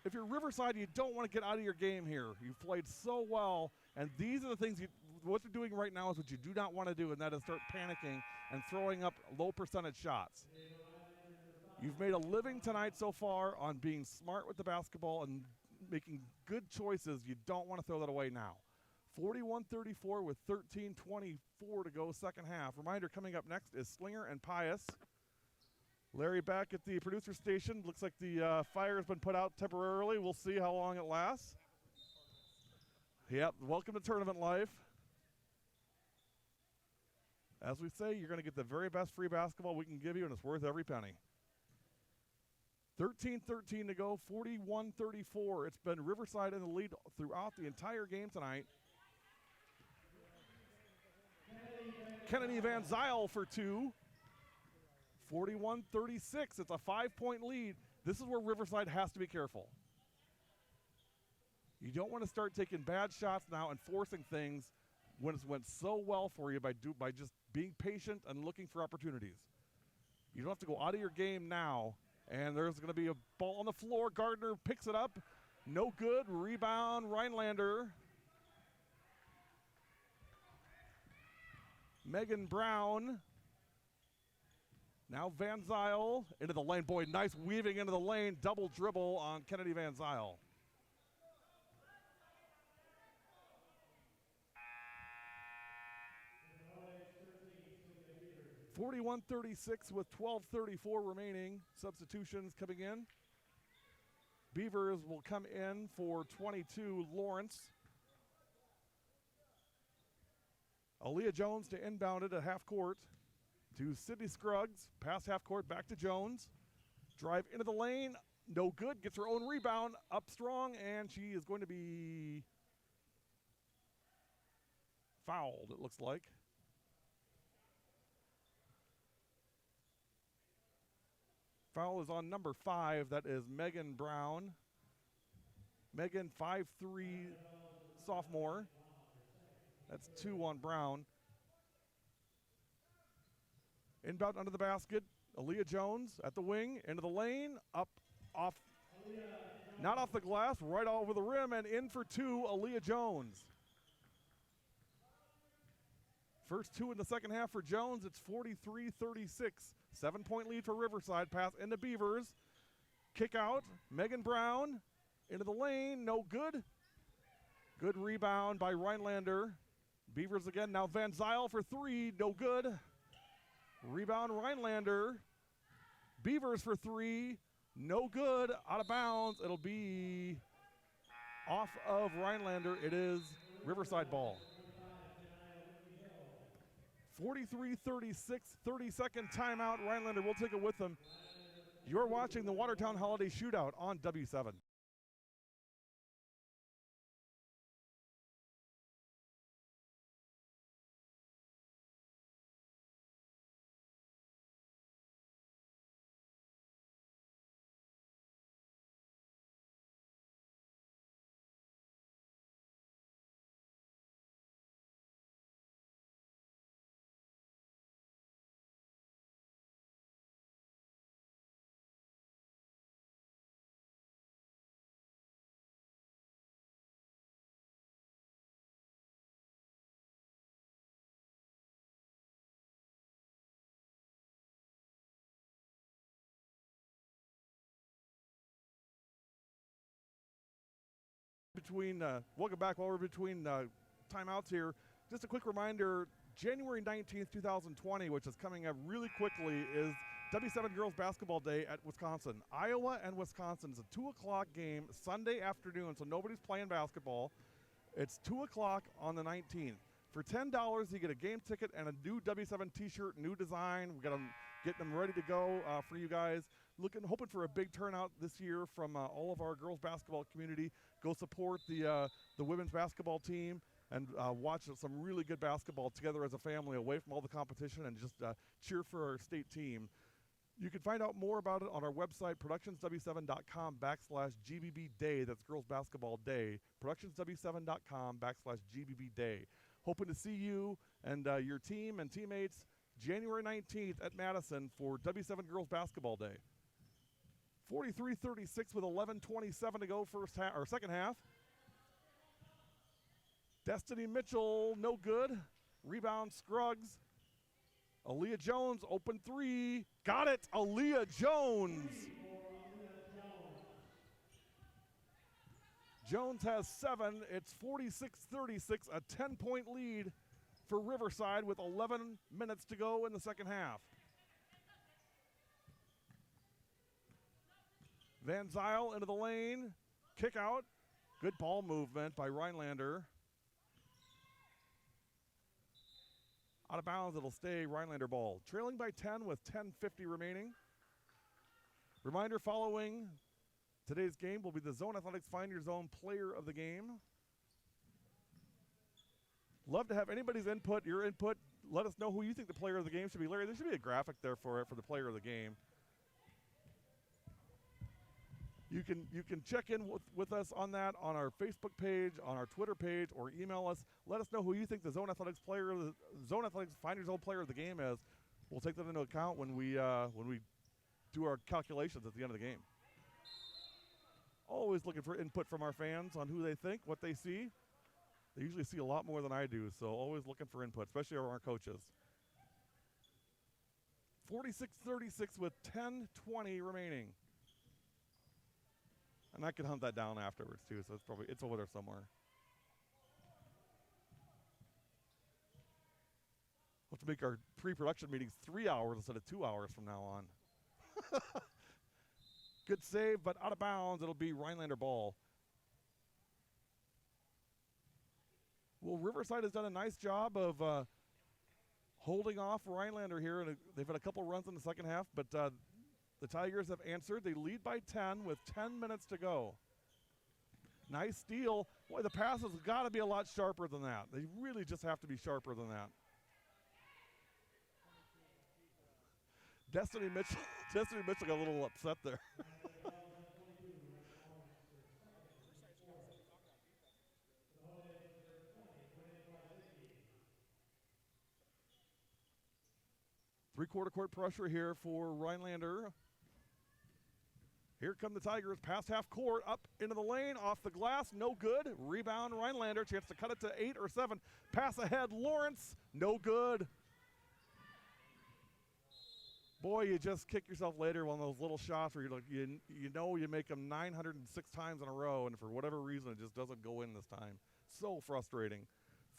If you're Riverside, you don't want to get out of your game here. You've played so well, and these are the things what you're doing right now is what you do not want to do, and that is start panicking and throwing up low percentage shots. You've made a living tonight so far on being smart with the basketball and making good choices. You don't want to throw that away now. 41-34 with 13:24 to go second half. Reminder, coming up next is Slinger and Pius. Larry back at the producer station. Looks like the fire has been put out temporarily. We'll see how long it lasts. Yep, welcome to tournament life. As we say, you're going to get the very best free basketball we can give you, and it's worth every penny. 13-13 to go, 41-34. It's been Riverside in the lead throughout the entire game tonight. Kennedy Van Zyl for two. 41-36. It's a 5-point lead. This is where Riverside has to be careful. You don't want to start taking bad shots now and forcing things when it's went so well for you by just being patient and looking for opportunities. You don't have to go out of your game now. And there's going to be a ball on the floor. Gardner picks it up. No good. Rebound, Rhinelander. Megan Brown. Now Van Zyl into the lane. Boy, nice weaving into the lane. Double dribble on Kennedy Van Zyl. (41-36) with 12:34 remaining. Substitutions coming in. Beavers will come in for 22, Lawrence. Aaliyah Jones to inbound it at half court to Sydney Scruggs. Pass half court back to Jones. Drive into the lane. No good. Gets her own rebound. Up strong, and she is going to be fouled, it looks like. Foul is on number 5. That is Megan Brown. Megan, 5'3", sophomore. That's 2 on Brown. Inbound under the basket. Aaliyah Jones at the wing, into the lane, up, off, not off the glass, right over the rim, and in for 2, Aaliyah Jones. First 2 in the second half for Jones. It's 43-36. 7-point lead for Riverside. Pass into Beavers. Kick out. Megan Brown into the lane. No good. Good rebound by Rhinelander. Beavers again. Now Van Zyl for 3. No good. Rebound Rhinelander. Beavers for 3. No good. Out of bounds. It'll be off of Rhinelander. It is Riverside ball. 43-36, 30-second timeout. Rhinelander will take it with them. You're watching the Watertown Holiday Shootout on W7. Welcome back while we're between timeouts here. Just a quick reminder, January 19th, 2020, which is coming up really quickly, is W7 Girls Basketball Day at Wisconsin. Iowa and Wisconsin is a 2 o'clock game Sunday afternoon, so nobody's playing basketball. It's 2 o'clock on the 19th. For $10, you get a game ticket and a new W7 t-shirt, new design. We've got them, getting them ready to go for you guys. Hoping for a big turnout this year from all of our girls basketball community. Go support the women's basketball team and watch some really good basketball together as a family away from all the competition and just cheer for our state team. You can find out more about it on our website, productionsw7.com/GBB Day. That's Girls Basketball Day. Productionsw7.com/GBB Day. Hoping to see you and your team and teammates January 19th at Madison for W7 Girls Basketball Day. 43-36 with 11:27 to go second half. Destiny Mitchell, no good. Rebound, Scruggs. Aaliyah Jones, open three. Got it, Aaliyah Jones. Jones has 7. It's 46-36, a 10-point lead for Riverside with 11 minutes to go in the second half. Van Zyl into the lane, kick out. Good ball movement by Rhinelander. Out of bounds, it'll stay Rhinelander ball. Trailing by 10 with 10:50 remaining. Reminder, following today's game will be the Zone Athletics Find Your Zone Player of the Game. Love to have anybody's input, your input. Let us know who you think the player of the game should be. Larry, there should be a graphic there for the player of the game. You can check in with us on that on our Facebook page, on our Twitter page, or email us. Let us know who you think the Zone Athletics Find Your Zone Player of the Game is. We'll take that into account when we do our calculations at the end of the game. Always looking for input from our fans on who they think, what they see. They usually see a lot more than I do, so always looking for input, especially our coaches. 46-36 with 10:20 remaining. And I can hunt that down afterwards too, so it's over there somewhere. We'll have to make our pre-production meetings 3 hours instead of 2 hours from now on. Good save, but out of bounds. It'll be Rhinelander ball. Well, Riverside has done a nice job of holding off Rhinelander here. And they've had a couple runs in the second half, but the Tigers have answered. They lead by 10 with 10 minutes to go. Nice steal. Boy, the pass has got to be a lot sharper than that. They really just have to be sharper than that. Destiny Mitchell got a little upset there. Three-quarter court pressure here for Rhinelander. Here come the Tigers, past half court, up into the lane, off the glass, no good. Rebound, Rhinelander, chance to cut it to 8 or 7. Pass ahead, Lawrence, no good. Boy, you just kick yourself later on those little shots where you know you make them 906 times in a row, and for whatever reason, it just doesn't go in this time. So frustrating.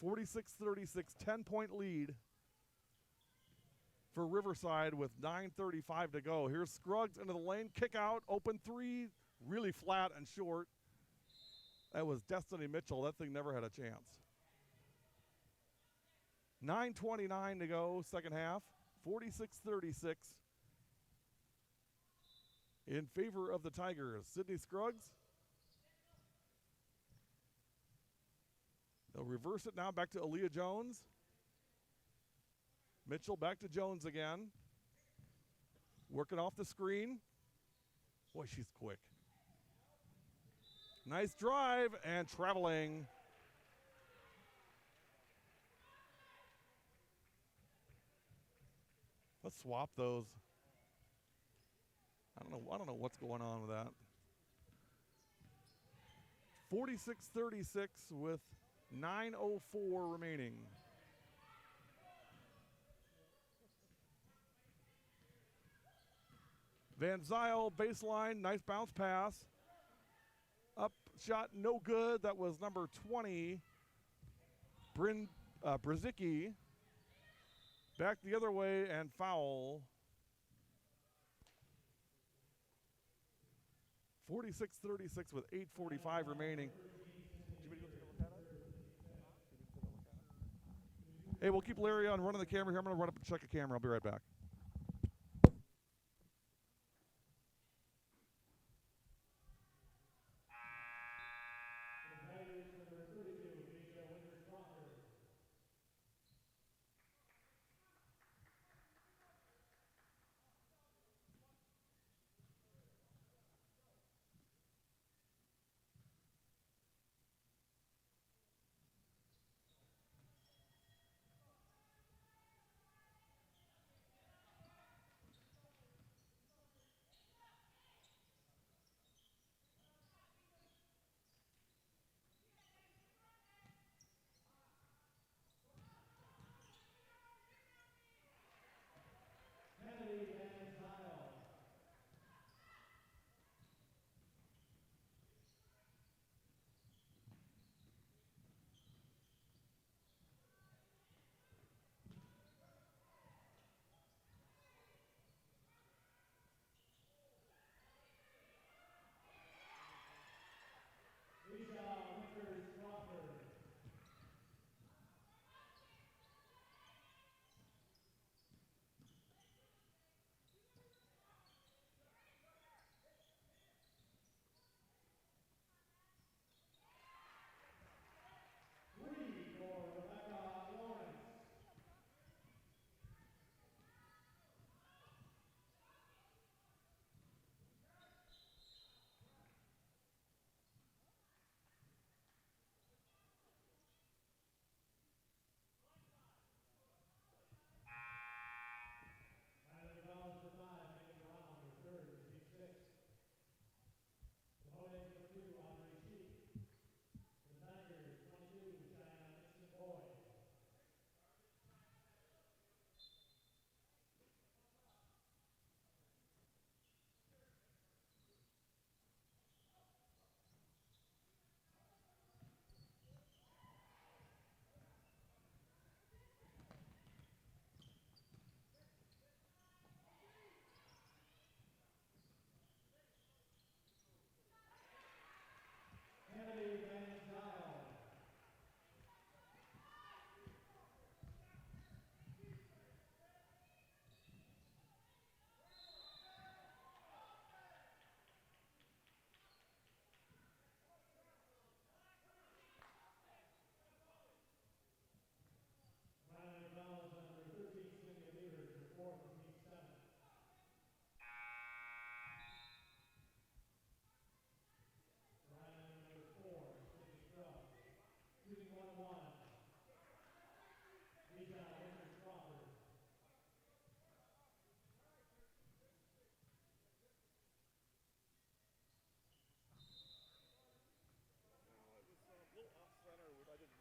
46-36, 10-point lead for Riverside with 9:35 to go. Here's Scruggs into the lane, kick out, open three, really flat and short. That was Destiny Mitchell. That thing never had a chance. 9:29 to go, second half. 46-36 in favor of the Tigers. Sydney Scruggs. They'll reverse it now back to Aaliyah Jones. Mitchell back to Jones again. Working off the screen. Boy, she's quick. Nice drive and traveling. Let's swap those. I don't know what's going on with that. 46-36 with 9:04 remaining. Van Zyl baseline, nice bounce pass. Up shot, no good. That was number 20, Brzezicki. Back the other way and foul. 46-36 with 8:45 remaining. Hey, we'll keep Larry on running the camera here. I'm going to run up and check a camera. I'll be right back.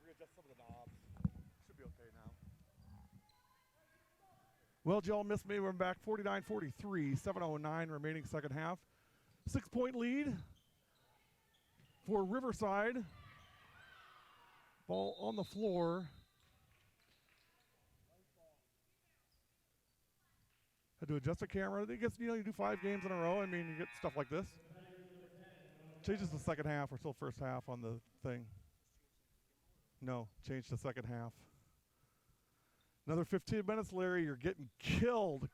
Readjust some of the knobs. Should be okay now. Well, y'all missed me. We're back 49-43, 7:09 remaining second half. 6-point lead for Riverside. Ball on the floor. Had to adjust the camera. I guess, you do 5 games in a row. I mean, you get stuff like this. Changes the second half. We're still first half on the thing. No, change the second half. Another 15 minutes, Larry. You're getting killed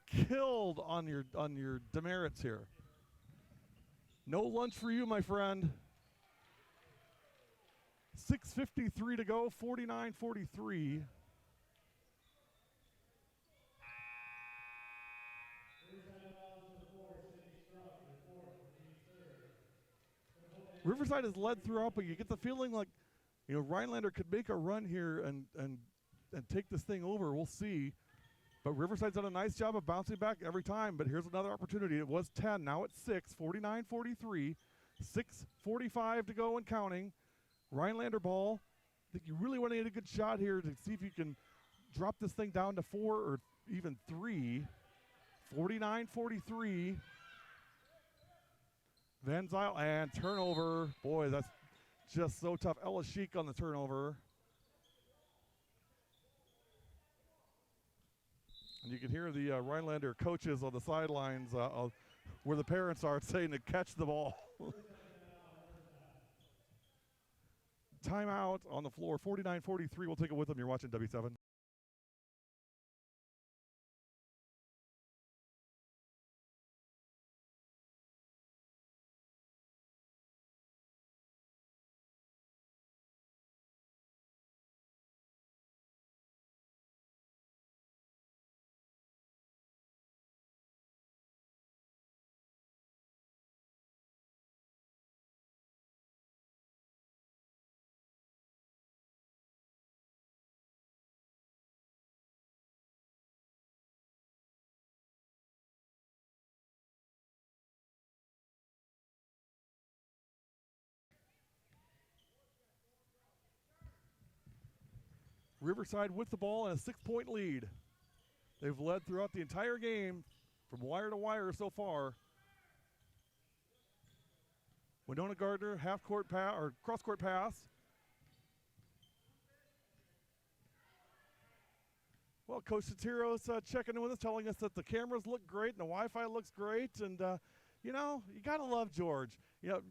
on your demerits here. No lunch for you, my friend. 6:53 to go, 49-43. Riverside has led throughout, but you get the feeling like, Rhinelander could make a run here and take this thing over. We'll see. But Riverside's done a nice job of bouncing back every time. But here's another opportunity. It was 10. Now it's 6. 49-43. 6:45 to go and counting. Rhinelander ball. I think you really want to get a good shot here to see if you can drop this thing down to 4 or even 3. 49-43. Van Zyl and turnover. Boy, that's just so tough. Ella Sheik on the turnover. And you can hear the Rhinelander coaches on the sidelines where the parents are saying to catch the ball. Timeout on the floor. 49-43. We'll take it with them. You're watching W7. Riverside with the ball and a 6-point lead. They've led throughout the entire game from wire to wire so far. Winona Gardner, half-court pass or cross-court pass. Well, Coach Satiros checking in with us, telling us that the cameras look great and the Wi-Fi looks great. And, you got to love George.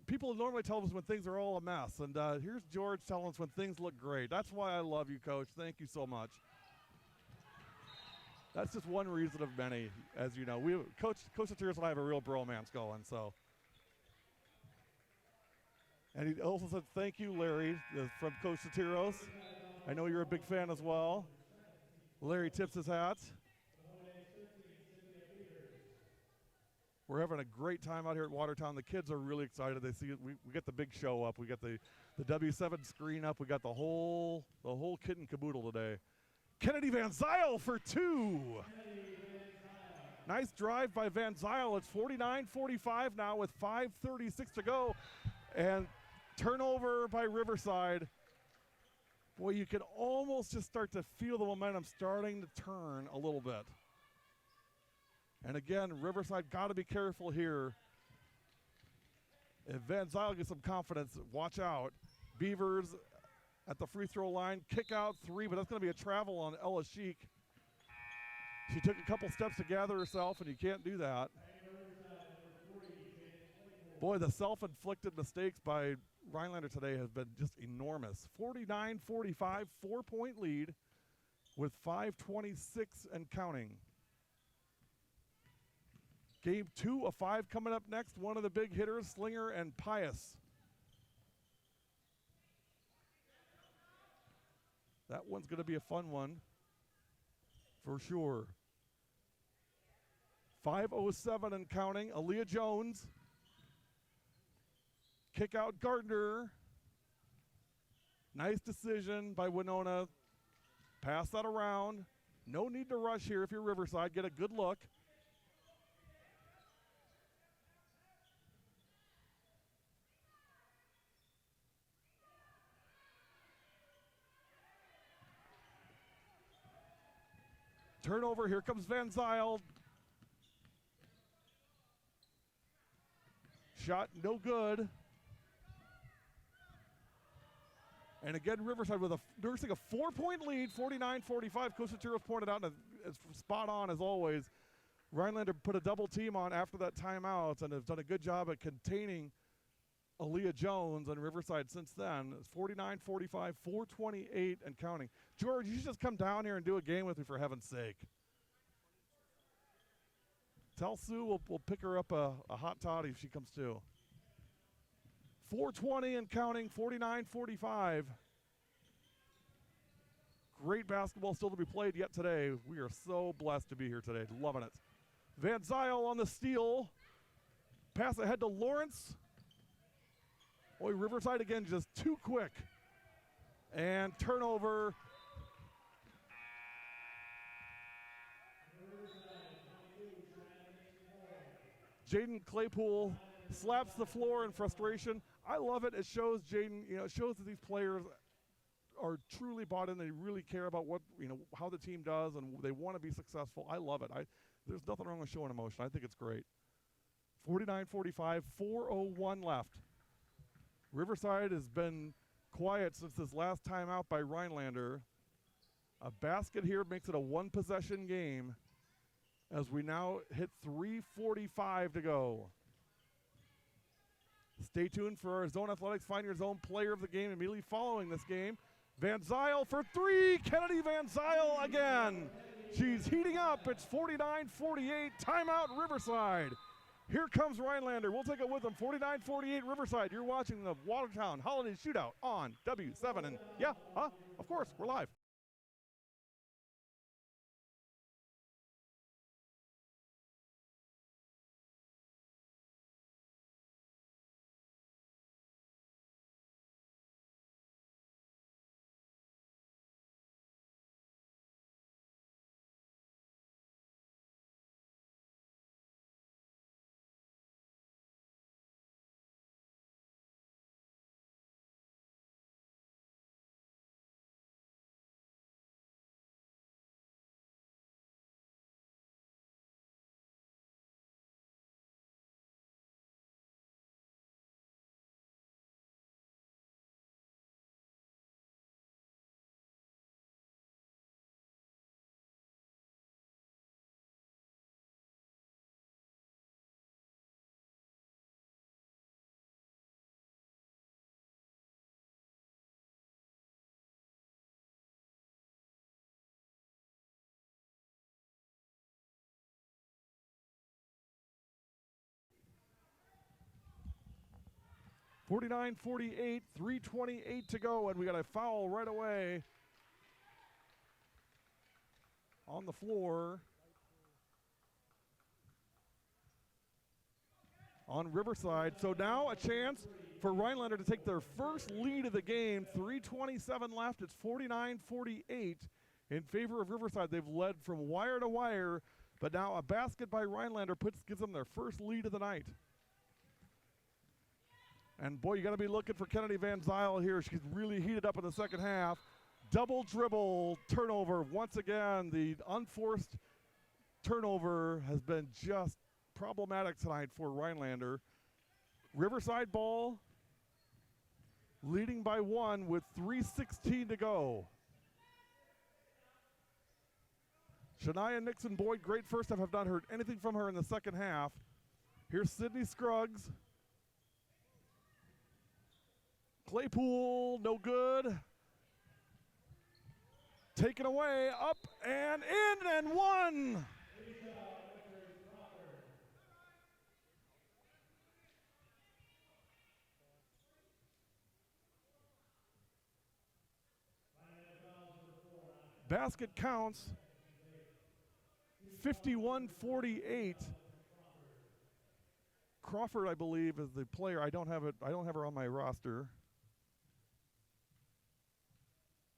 People normally tell us when things are all a mess. And here's George telling us when things look great. That's why I love you, Coach. Thank you so much. That's just one reason of many, as you know. Coach Satiros and I have a real bromance going, so. And he also said, thank you, Larry, from Coach Satiros. I know you're a big fan as well. Larry tips his hat. We're having a great time out here at Watertown. The kids are really excited. They see we get the big show up. We got the W7 screen up. We got the whole kit and caboodle today. Kennedy Van Zyl for 2. Nice drive by Van Zyl. It's 49-45 now with 5:36 to go. And turnover by Riverside. Boy, you can almost just start to feel the momentum starting to turn a little bit. And again, Riverside got to be careful here. If Van Zyl gets some confidence, watch out. Beavers at the free throw line, kick out 3, but that's going to be a travel on Ella Sheik. She took a couple steps to gather herself, and you can't do that. Boy, the self-inflicted mistakes by Rhinelander today have been just enormous. 49-45, 4-point lead with 5:26 and counting. Game 2 of 5 coming up next. One of the big hitters, Slinger and Pius. That one's going to be a fun one for sure. 5:07 and counting. Aaliyah Jones. Kick out Gardner. Nice decision by Winona. Pass that around. No need to rush here if you're Riverside. Get a good look. Turnover. Here comes Van Zyl. Shot no good. And again, Riverside with nursing a 4-point lead, 49-45. Coach Satiros pointed out, and it's spot on as always. Rhinelander put a double team on after that timeout and has done a good job at containing Aaliyah Jones on Riverside since then. It's 49-45, 4:28 and counting. George, you should just come down here and do a game with me for heaven's sake. Tell Sue we'll pick her up a hot toddy if she comes too. 4:20 and counting, 49-45. Great basketball still to be played yet today. We are so blessed to be here today. Loving it. Van Zyl on the steal. Pass ahead to Lawrence. Boy, Riverside again just too quick. And turnover. Jaden Claypool slaps the floor in frustration. I love it. It shows Jaden, it shows that these players are truly bought in. They really care about what, how the team does, and they want to be successful. I love it. There's nothing wrong with showing emotion. I think it's great. 49-45, 4:01 left. Riverside has been quiet since this last timeout by Rhinelander. A basket here makes it a one-possession game as we now hit 3:45 to go. Stay tuned for our Zone Athletics Find Your Zone player of the game immediately following this game. Van Zyl for three. Kennedy Van Zyl again. She's heating up. It's 49-48. Timeout Riverside. Here comes Rhinelander. We'll take it with them. 49-48 Riverside. You're watching the Watertown Holiday Shootout on W7. And yeah, of course, we're live. (49-48), 3:28 to go, and we got a foul right away on the floor on Riverside. So now a chance for Rhinelander to take their first lead of the game. 3:27 left. It's 49-48 in favor of Riverside. They've led from wire to wire, but now a basket by Rhinelander gives them their first lead of the night. And boy, you got to be looking for Kennedy Van Zyl here. She's really heated up in the second half. Double dribble turnover. Once again, the unforced turnover has been just problematic tonight for Rhinelander. Riverside ball, leading by one with 3:16 to go. Shania Nixon Boyd, great first half. Have not heard anything from her in the second half. Here's Sydney Scruggs. Claypool, no good. Taken away, up and in and one. Basket counts 51-48. Crawford, I believe, is the player. I don't have her on my roster.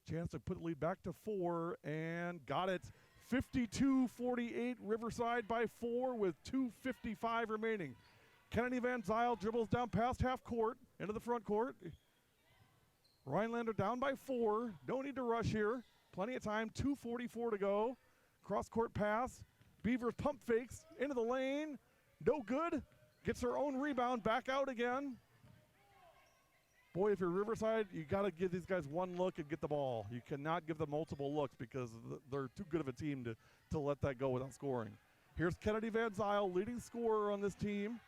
Chance to put the lead back to 4 and got it. 52-48, Riverside by 4 with 2:55 remaining. Kennedy Van Zyl dribbles down past half court into the front court. Rhinelander down by 4. No need to rush here. Plenty of time. 2:44 to go. Cross court pass. Beavers pump fakes into the lane. No good. Gets her own rebound. Back out again. Boy, if you're Riverside, you got to give these guys one look and get the ball. You cannot give them multiple looks because they're too good of a team to let that go without scoring. Here's Kennedy Van Zyl, leading scorer on this team.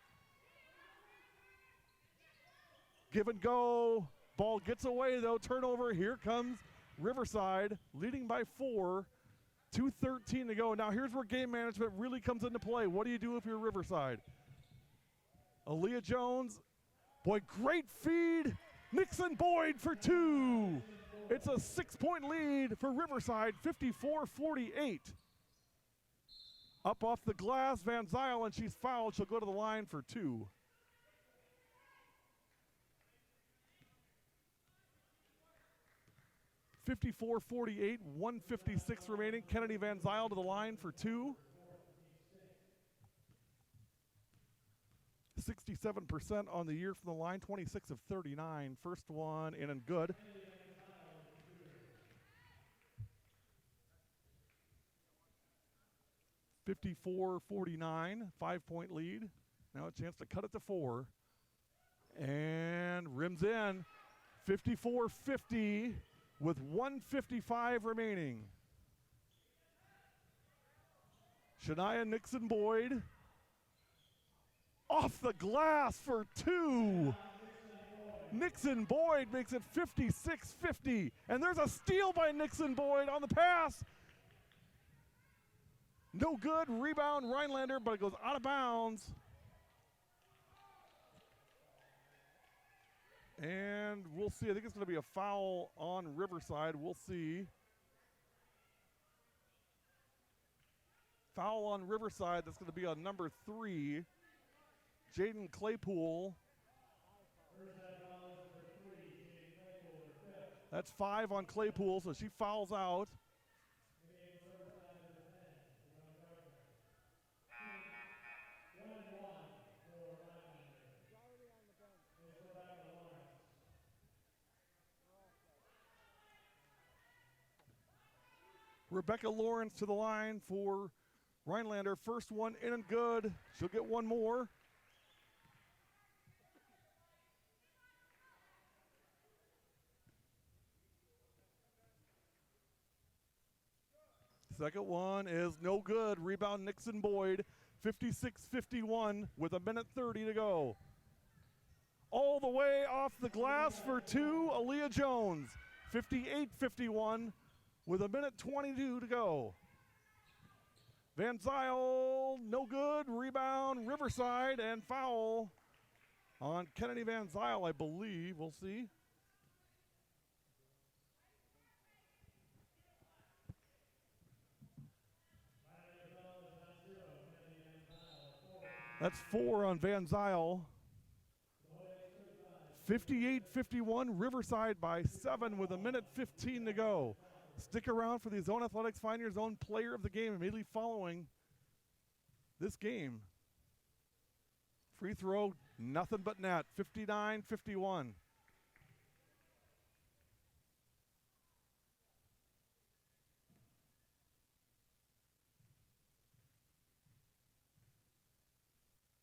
Give and go. Ball gets away though. Turnover. Here comes Riverside, leading by 4. 2:13 to go. Now here's where game management really comes into play. What do you do if you're Riverside? Aaliyah Jones. Boy, great feed. Nixon Boyd for 2. It's a 6-point lead for Riverside, 54-48. Up off the glass, Van Zyl, and she's fouled. She'll go to the line for 2. (54-48), 1:56 remaining. Kennedy Van Zyl to the line for 2. 67% on the year from the line, 26 of 39. First one in and good. (54-49), 5-point lead. Now a chance to cut it to 4. And rims in. 54-50 with 1:55 remaining. Shania Nixon Boyd off the glass for 2. Nixon Boyd makes it 56-50. And there's a steal by Nixon Boyd on the pass. No good. Rebound Rhinelander, but it goes out of bounds. And we'll see. I think it's going to be a foul on Riverside. We'll see. Foul on Riverside. That's going to be on number 3. Jaden Claypool. That's 5 on Claypool, so she fouls out. Rebecca Lawrence to the line for Rhinelander. First one in and good. She'll get one more. Second one is no good. Rebound Nixon Boyd. 56-51 with 1:30 to go. All the way off the glass for 2, Aaliyah Jones. 58-51 with 1:22 to go. Van Zyl, no good. Rebound, Riverside, and foul on Kennedy Van Zyl, I believe. We'll see. That's 4 on Van Zyl. 58-51, Riverside by 7 with 1:15 to go. Stick around for the Zone Athletics Find Your Zone Player of the Game immediately following this game. Free throw, nothing but net, 59-51.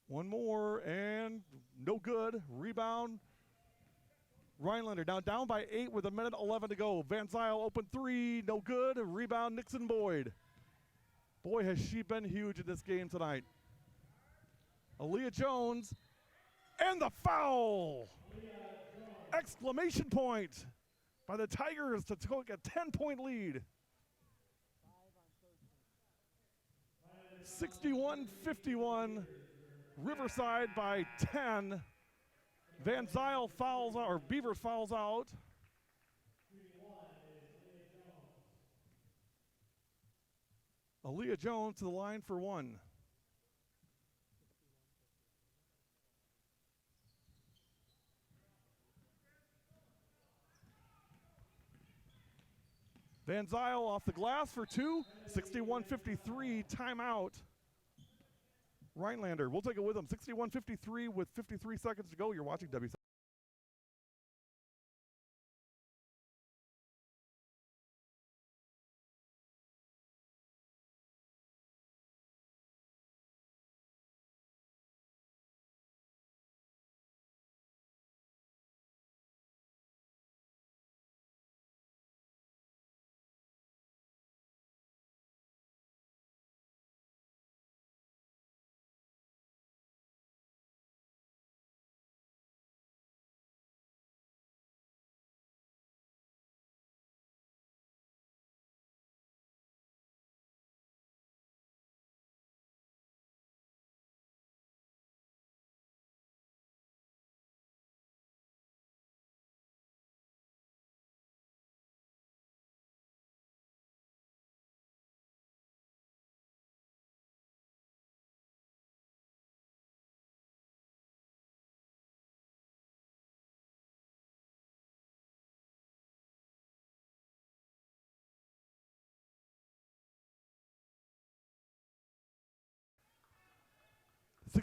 One more, and no good. Rebound, Rhinelander now down by 8 with 1:11 to go. Van Zyl open 3, no good. Rebound, Nixon Boyd. Boy, has she been huge in this game tonight. Aaliyah Jones, and the foul! Exclamation point by the Tigers to take a 10-point lead. 61-51. Riverside by 10. Van Zyl fouls out, or Beavers fouls out. Aaliyah Jones to the line for 1. Van Zyl off the glass for 2. 61-53, timeout. Rhinelander, we'll take it with them. 61-53 with 53 seconds to go. You're watching WC.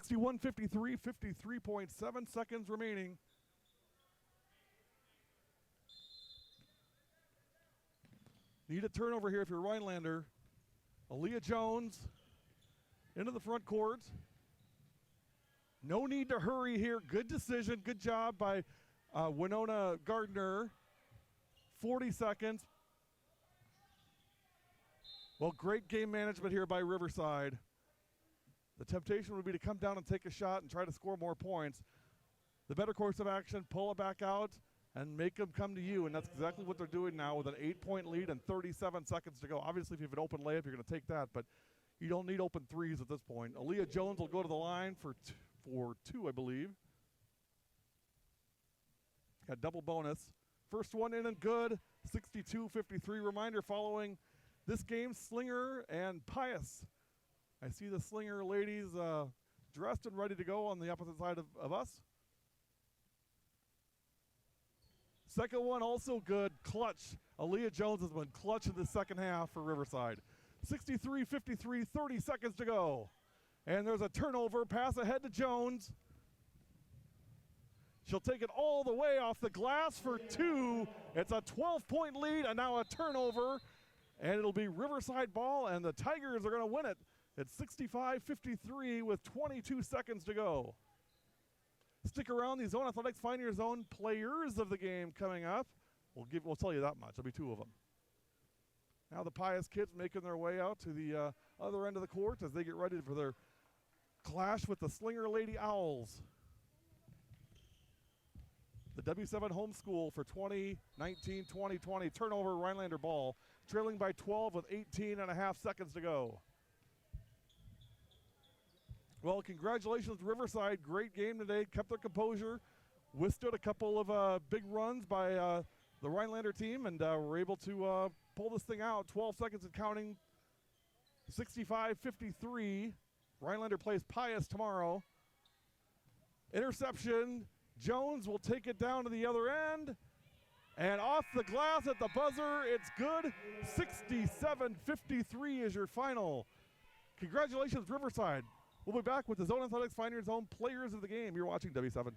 61-53, 53.7 seconds remaining. Need a turnover here if you're Rhinelander. Aaliyah Jones into the front court. No need to hurry here. Good decision. Good job by Winona Gardner. 40 seconds. Well, great game management here by Riverside. The temptation would be to come down and take a shot and try to score more points. The better course of action, pull it back out and make them come to you, and that's exactly what they're doing now with an 8-point lead and 37 seconds to go. Obviously, if you have an open layup, you're going to take that, but you don't need open threes at this point. Aaliyah Jones will go to the line for two, I believe. Got double bonus. First one in and good, 62-53. Reminder following this game, Slinger and Pius. I see the Slinger ladies dressed and ready to go on the opposite side of us. Second one also good, clutch. Aaliyah Jones has been clutch in the second half for Riverside. 63-53, 30 seconds to go. And there's a turnover, pass ahead to Jones. She'll take it all the way off the glass for two. It's a 12-point lead and now a turnover. And it'll be Riverside ball, and the Tigers are going to win it. It's 65-53 with 22 seconds to go. Stick around. The Zone Athletics Find Your Zone players of the game coming up. We'll tell you that much. There'll be two of them. Now the Pius kids making their way out to the other end of the court as they get ready for their clash with the Slinger Lady Owls. The W7 home school for 2019-2020. Turnover, Rhinelander ball. Trailing by 12 with 18 and a half seconds to go. Well, congratulations, Riverside. Great game today. Kept their composure. Withstood a couple of big runs by the Rhinelander team, and were able to pull this thing out. 12 seconds and counting. 65-53. Rhinelander plays Pius tomorrow. Interception. Jones will take it down to the other end. And off the glass at the buzzer, it's good. 67-53 is your final. Congratulations, Riverside. We'll be back with the Zone Athletics Find Your Zone players of the game. You're watching W7.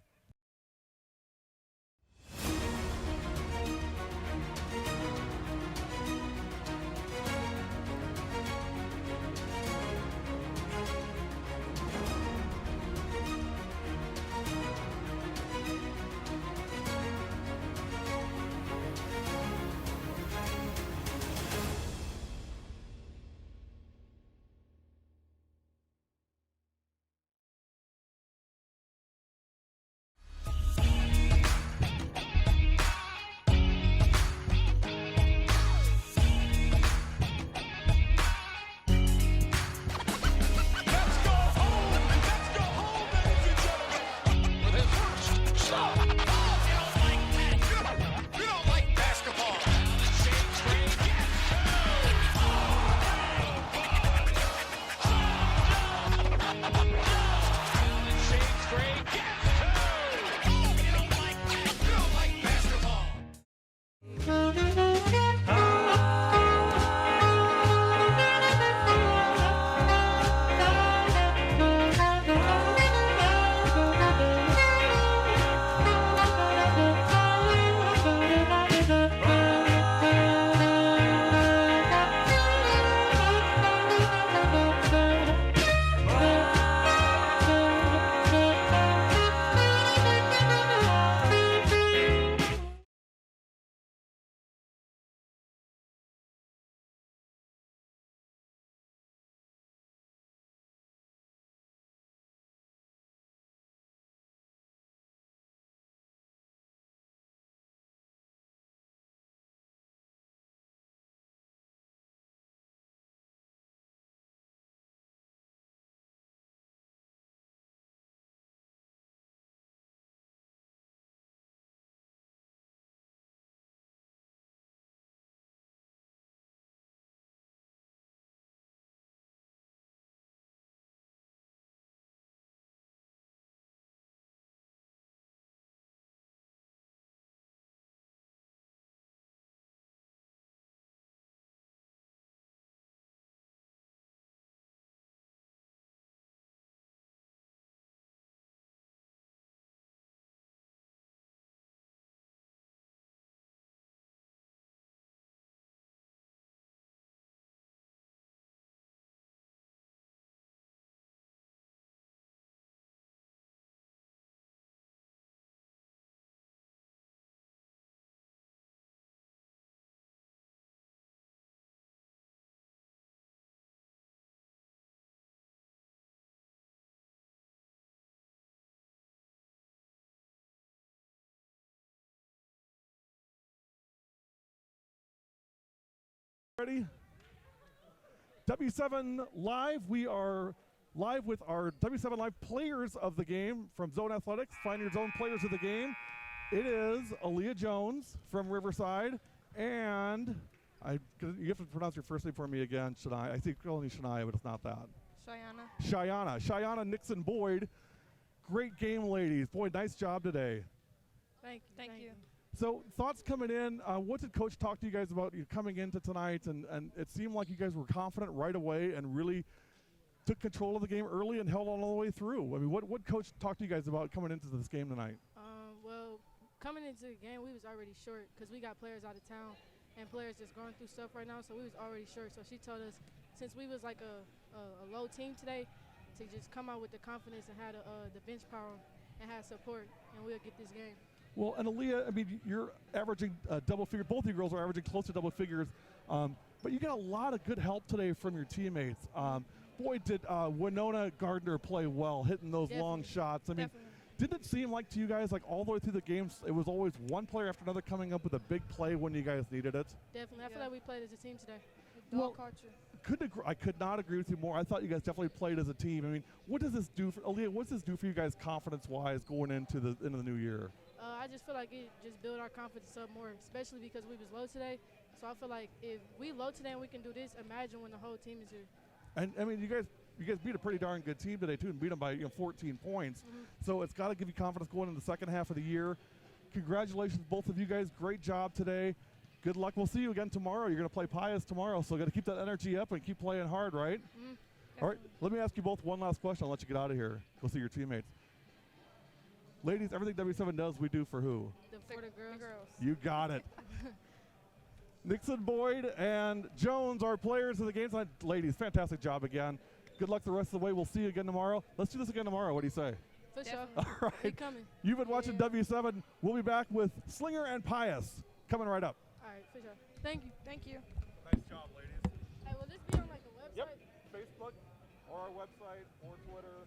Ready? W7 Live. We are live with our W7 Live players of the game from Zone Athletics. Find your zone players of the game. It is Aaliyah Jones from Riverside, and you have to pronounce your first name for me again, Shania. I think calling you Shania, but it's not that. Cheyenne Nixon Boyd. Great game, ladies. Boy, nice job today. Thank you. So thoughts coming in, what did Coach talk to you guys about coming into tonight? And it seemed like you guys were confident right away and really took control of the game early and held on all the way through. I mean, what Coach talked to you guys about coming into this game tonight? Well, coming into the game, we was already short because we got players out of town and players just going through stuff right now, so we was already short. So she told us, since we was like a low team today, to just come out with the confidence and have the bench power and have support, and we'll get this game. Well, and Aaliyah, I mean, you're averaging double figures. Both of you girls are averaging close to double figures, but you got a lot of good help today from your teammates. Boy, did Winona Gardner play well, hitting those long shots. I mean, didn't it seem like to you guys, like all the way through the games, it was always one player after another coming up with a big play when you guys needed it? Definitely. I feel like we played as a team today. Well, I could not agree with you more. I thought you guys definitely played as a team. I mean, what does this do for Aaliyah? What does this do for you guys confidence-wise going into the new year? I just feel like it just built our confidence up more, especially because we was low today. So I feel like if we low today and we can do this, imagine when the whole team is here. And I mean, you guys beat a pretty darn good team today too, and beat them by 14 points. So it's got to give you confidence going into the second half of the year. Congratulations, both of you guys. Great job today. Good luck. We'll see you again tomorrow. You're going to play Pius tomorrow, so got to keep that energy up and keep playing hard, right? All right. Let me ask you both one last question. I'll let you get out of here. Go see your teammates. Ladies, everything W7 does, we do for who? For the girls. You got it. Nixon, Boyd, and Jones are players of the game tonight. Ladies, fantastic job again. Good luck the rest of the way. We'll see you again tomorrow. Let's do this again tomorrow. What do you say? For sure. All right. We coming. You've been watching W7. We'll be back with Slinger and Pius coming right up. All right, for sure. Thank you. Nice job, ladies. Hey, will this be on like a website? Yep. Facebook or our website or Twitter.